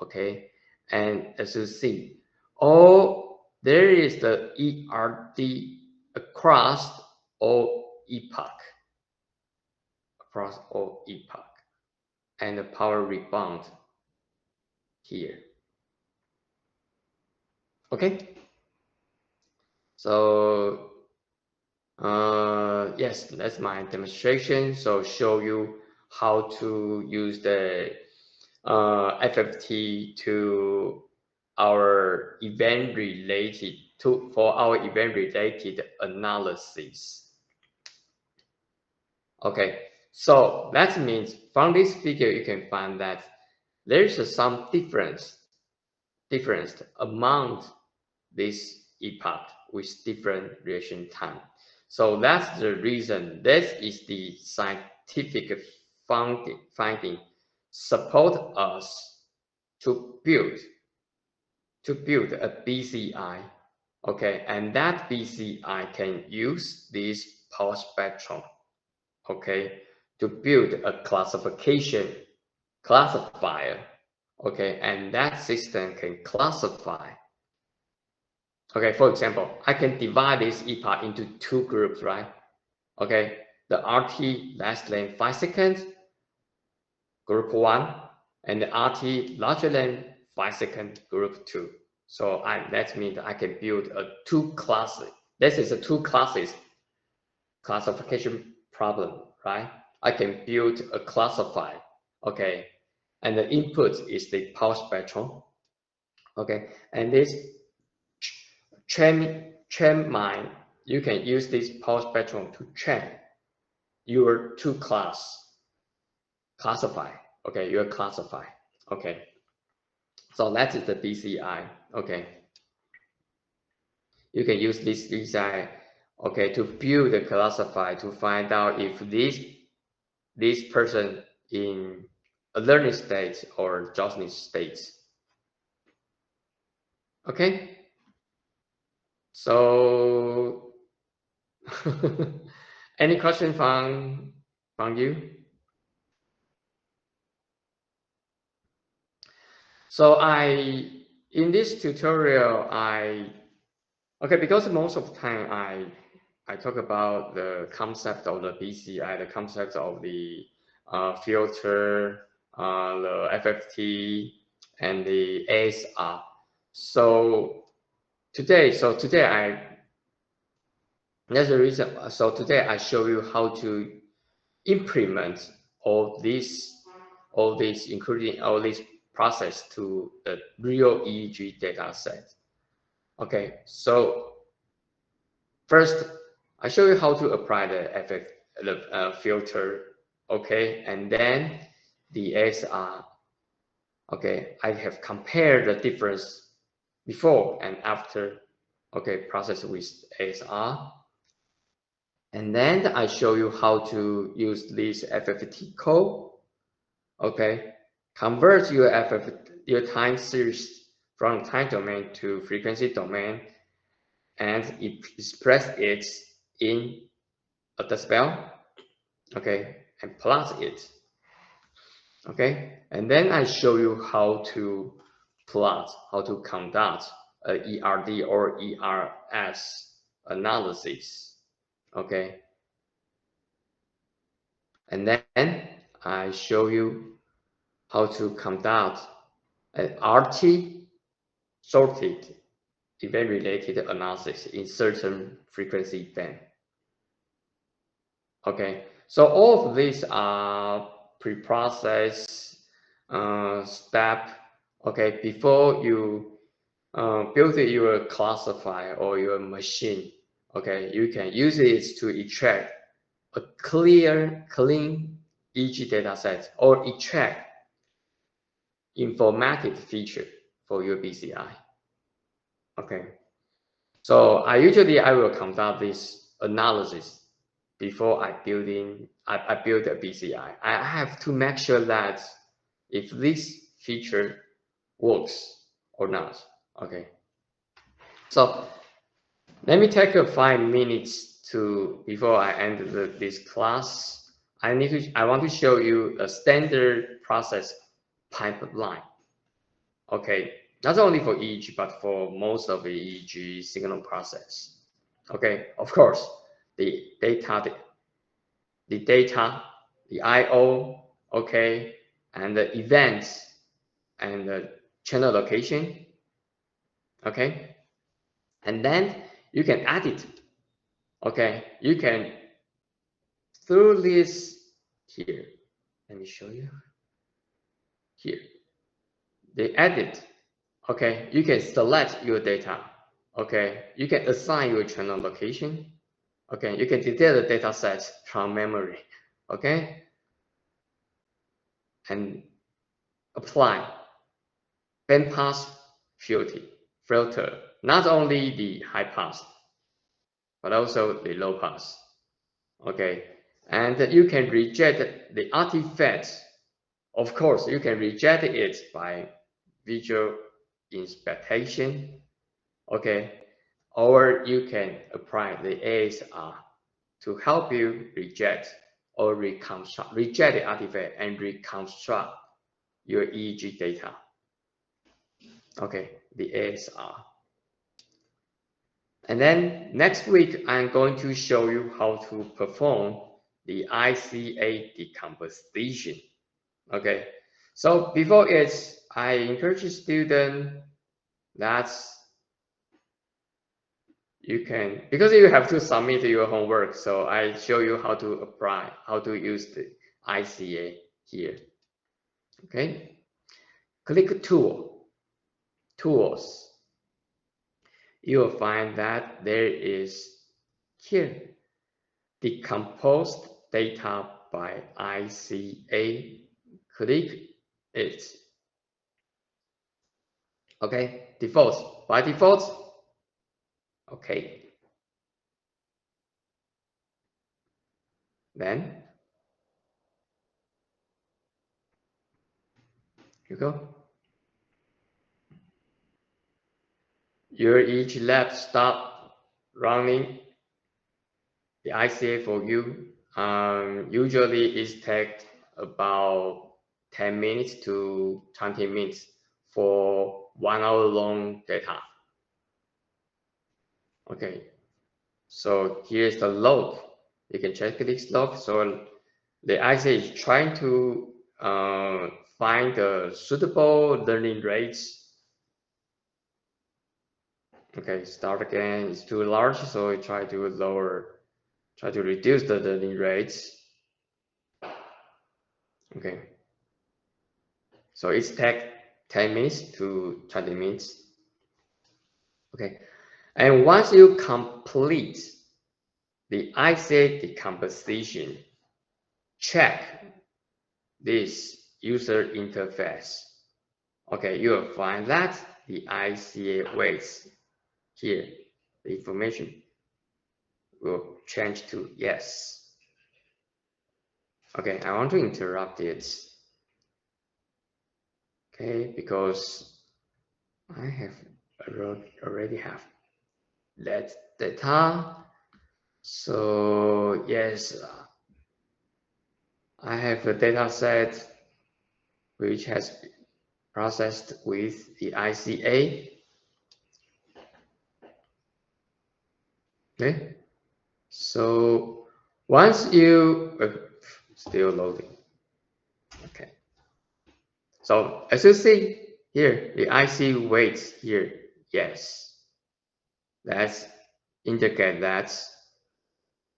Okay, and as you see, all there is the ERD across all epoch, and the power rebound here. Okay, so yes, that's my demonstration. So show you how to use the FFT to our event related for our event related analysis. Okay, so that means from this figure you can find that there's some difference among this epoch with different reaction time. So that's the reason. This is the scientific finding support us to build a BCI. Okay, and that BCI can use this power spectrum. Okay, to build a classifier Okay, and that system can classify. Okay, for example, I can divide this epoch into two groups, right? Okay, the RT less than 5 seconds, group 1, and the RT larger than 5 seconds, group 2. So that means I can build a two classes. This is a two classes classification problem, right? I can build a classifier, okay, and the input is the power spectrum, okay, and this train mine, you can use this power spectrum to train your two classify, okay, your classify, okay. So that is the BCI, okay. You can use this BCI, okay, to build the classify to find out if this person in a learning state or Johnson state. Okay, so any question from you? So in this tutorial, okay, because most of the time I talk about the concept of the BCI, the concept of the filter, the FFT, and the ASR. So today that's the reason. So today I show you how to implement all these, including all this process to the real EEG data set. Okay, so first I show you how to apply the filter. Okay, and then the ASR. Okay, I have compared the difference before and after. Okay, process with ASR. And then I show you how to use this FFT code. Okay, convert your time series from time domain to frequency domain, and express it in a decibel. Okay, and plot it. Okay, and then I show you how to plot, how to conduct a ERD or ERS analysis. Okay, and then I show you how to conduct an RT sorted event-related analysis in certain frequency band. Okay, so all of these are pre-process step. Okay, before you build your classifier or your machine. Okay, you can use it to extract a clean EEG data set or extract informative feature for your BCI. Okay, so I will conduct this analysis before I build a BCI. I have to make sure that if this feature works or not. Okay, so let me take 5 minutes before I end this class. I want to show you a standard process pipeline. Okay, not only for EEG, but for most of the EEG signal process. Okay, of course, the data, the I/O, okay, and the events and the channel location. Okay, and then you can add it. Okay, you can through this here. Let me show you here. The edit. Okay, you can select your data. Okay, you can assign your channel location. Okay, you can detail the data set from memory. Okay, and apply bandpass filter, not only the high pass, but also the low pass. Okay, and you can reject the artifacts. Of course, you can reject it by visual inspection. Okay, or you can apply the ASR to help you reject the artifact and reconstruct your EEG data. Okay, the ASR. And then next week, I'm going to show you how to perform the ICA decomposition. Okay, so before it, I encourage the student that you can, because you have to submit your homework, so I show you how to apply, how to use the ICA here. Okay, click tools. You will find that there is here decomposed data by ICA. Click it. Okay, default by default. Okay, then you go. Your EEGlab start running the ICA for you. Usually it takes about 10 minutes to 20 minutes for 1 hour long data. Okay, so here's the log. You can check this log. So the ICA is trying to find the suitable learning rates. Okay, start again. It's too large, so I try to reduce the learning rates. Okay, so it's take 10 minutes to 20 minutes. Okay, and once you complete the ICA decomposition, check this user interface. Okay, you will find that the ICA weights here, the information will change to yes. Okay, I want to interrupt it. Okay, because I have already have that data. So yes, I have a data set which has been processed with the ICA. Okay, so once you still loading. Okay, so as you see here, the IC weights here, yes, that's indicate that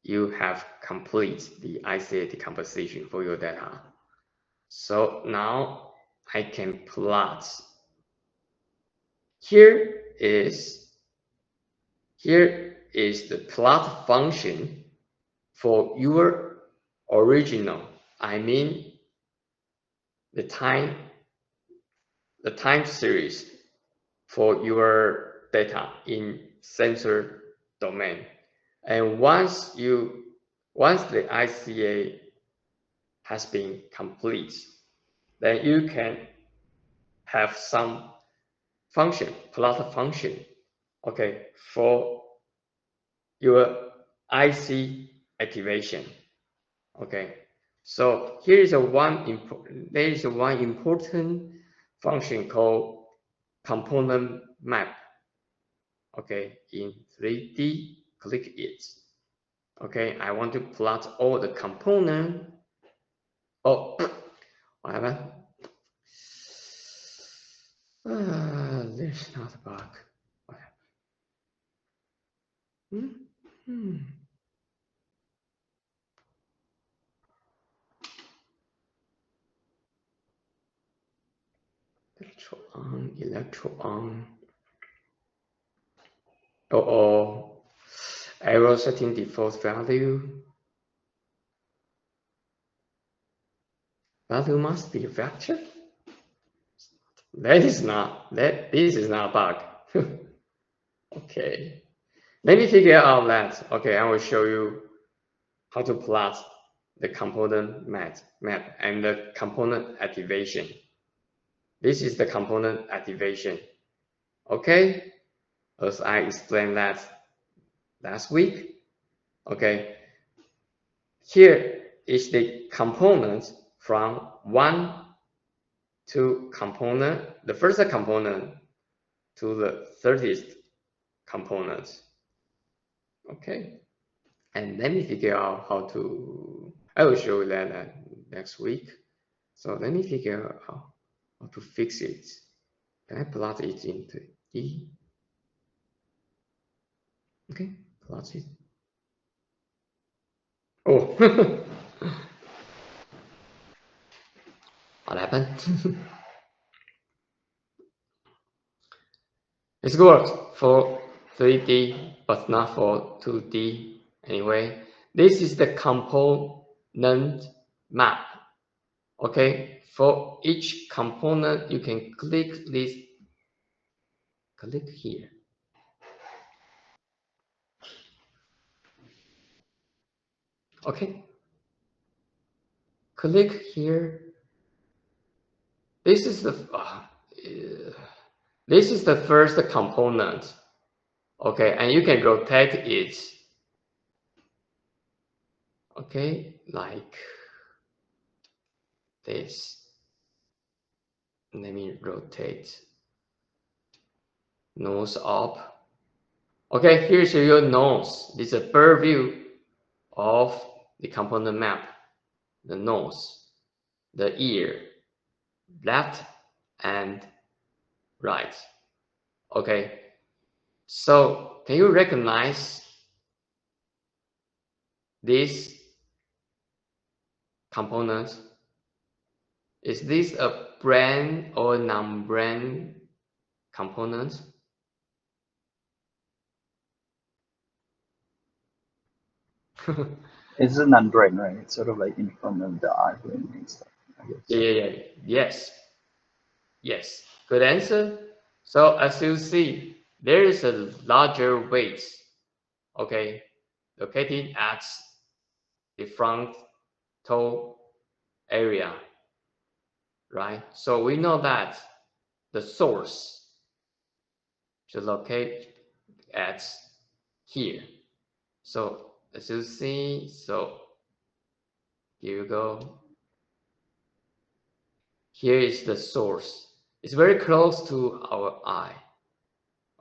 you have complete the ICA decomposition for your data. So now I can plot. Here is the plot function for your original. I mean the time series for your data in sensor domain. And once the ICA has been complete, then you can have some function, plot function, okay, for your IC activation. Okay, so there is one important function called component map. Okay, in 3D, click it. Okay, I want to plot all the component. Oh, what happened? There's not a bug. What happened? Electro on. Error setting default value. Value must be a vector. This is not a bug. Okay, let me figure out that. Okay, I will show you how to plot the component map and the component activation. This is the component activation. Okay, as I explained that last week. Okay, here is the component from 1 to component. The first component to the 30th component. Okay, and let me figure out how to, I will show you that next week. So let me figure out how to fix it. Can I plot it into E? Okay, plot it. Oh, what happened? It's good for 3D, but not for 2D. Anyway, this is the component map. Okay, for each component, you can click this, click here. Okay, click here. This is the first component. Okay, and you can rotate it. Okay, like this. Let me rotate nose up. Okay, here's your nose. This is a bird view of the component map. The nose, the ear, left and right. Okay, so can you recognize this component? Is this a brand or non-brand component? It's a non-brain, right? It's sort of like in front of the eye and stuff. Yeah. Yes. Good answer. So as you see, there is a larger weight, okay, located at the frontal area, right? So we know that the source should locate at here. So as you see, so here you go. Here is the source. It's very close to our eye.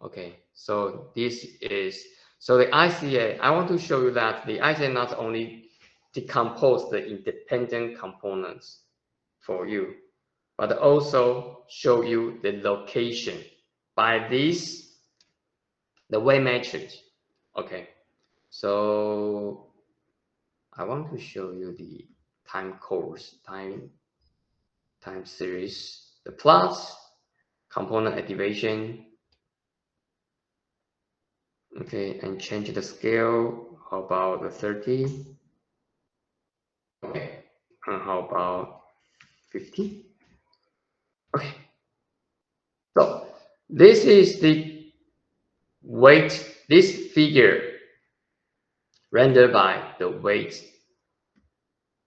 Okay, so this is, so the ICA, I want to show you that the ICA not only decompose the independent components for you, but also show you the location by this, the weight matrix. Okay, so I want to show you the time course, time series, the plots, component activation. Okay, and change the scale. How about the 30? Okay, and how about 50? Okay, so this is the weight, this figure rendered by the weight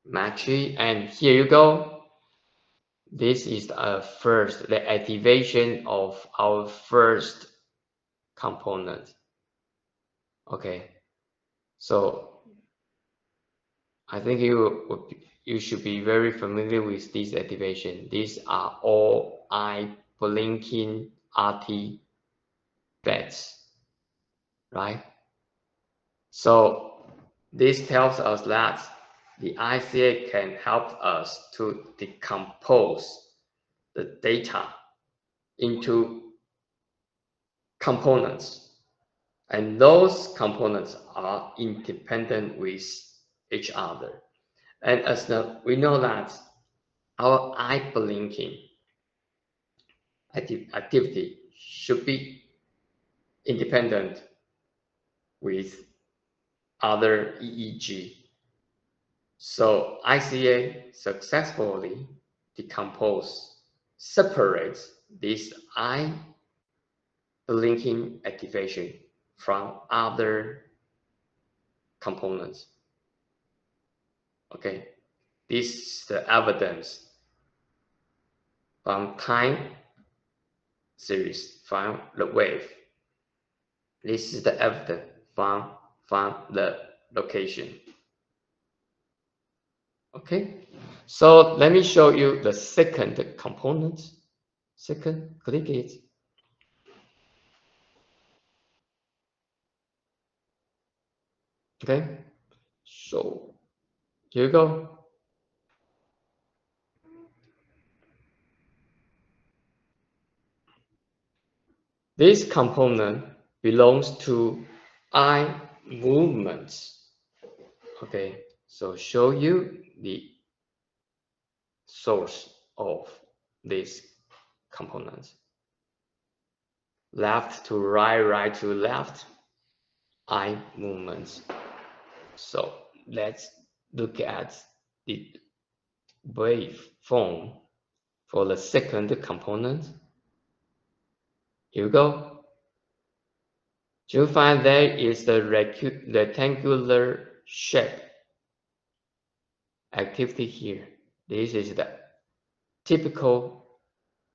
matrix, and here you go. This is the activation of our first component. Okay, so I think you should be very familiar with this activation. These are all eye blinking artifacts, right? So this tells us that the ICA can help us to decompose the data into components, and those components are independent with each other. And as we know that our eye blinking activity should be independent with other EEG. So ICA successfully separates this eye blinking activation from other components. Okay, this is the evidence from time series from the wave. This is the evidence from the location. Okay, so let me show you the second component. Second, click it. Okay, so here you go. This component belongs to eye movements. Okay, so show you the source of these components. Left to right, right to left, eye movements. So let's look at the waveform for the second component. Here we go. You find there is the rectangular shape activity here. This is the typical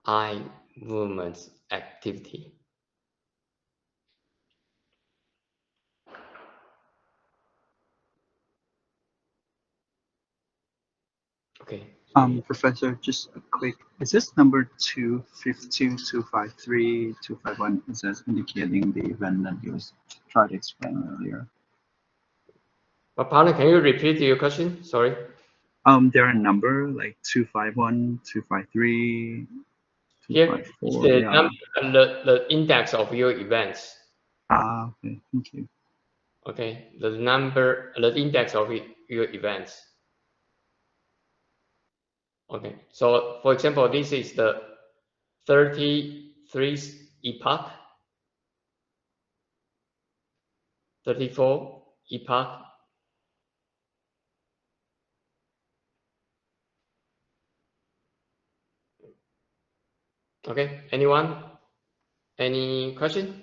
eye movements activity. Okay. Professor, just a quick, is this number 252, 253, 251, is this indicating the event that you tried to explain earlier? But partner, can you repeat your question? Sorry. There are a number like 251, 253, Here is 254, the yeah. number, the index of your events. Okay, thank you. Okay, the number, the index of your events. Okay, so for example, this is the 33 epoch, 34 epoch. Okay, anyone? Any question?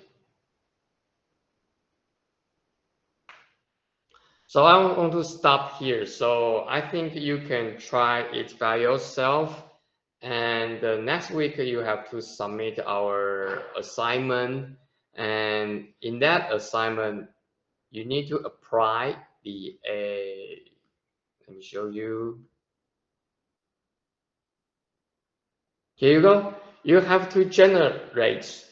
So I'm going to stop here. So I think you can try it by yourself. And next week you have to submit our assignment. And in that assignment, you need to apply the let me show you. Here you go. You have to generate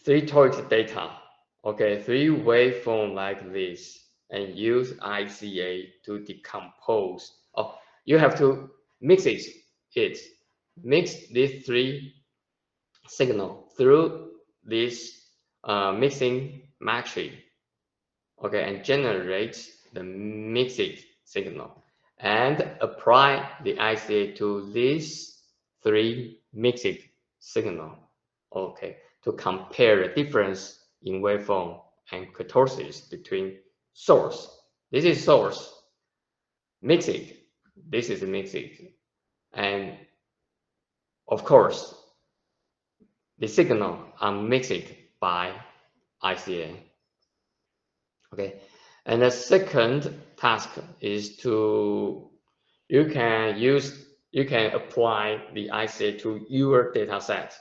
3 torque data. Okay, 3 waveform like this, and use ICA to decompose. Oh, you have to mix mix these 3 signal through this mixing matrix. Okay, and generate the mixed signal and apply the ICA to these 3 mixed signal. Okay, to compare the difference in waveform and kurtosis between source. This is source, mixed. This is mixed, and of course, the signal are mixed by ICA. Okay, and the second task is to you can apply the ICA to your data set.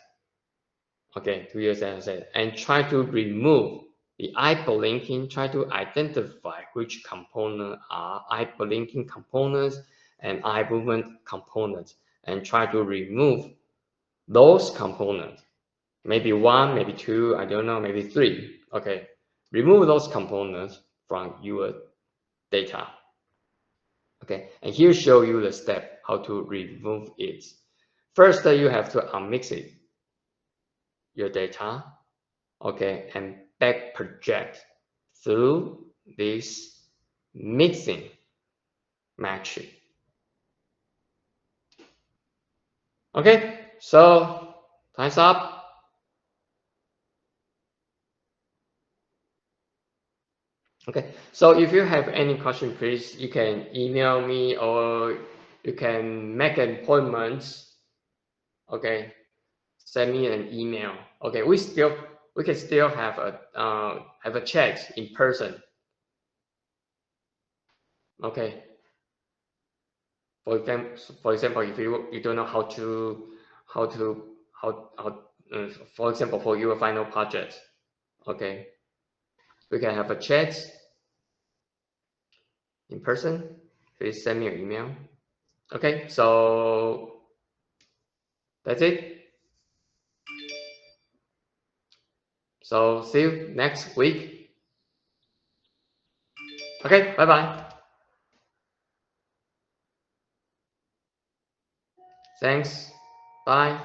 Okay, to your data set and try to remove the hyperlinking, try to identify which component are hyperlinking components and eye movement components, and try to remove those components. Maybe 1, maybe 2, I don't know, maybe 3. Okay, remove those components from your data. Okay, and here show you the step how to remove it. First, you have to unmix it, your data, okay, and back project through this mixing matrix. Okay, so time's up. Okay, so if you have any question, please, you can email me or you can make an appointment. Okay, send me an email. Okay, we can still have a chat in person. Okay. For example, if you don't know how for example, for your final project, okay, we can have a chat in person. Please send me an email. Okay, so that's it. So see you next week. Okay, bye bye. Thanks. Bye.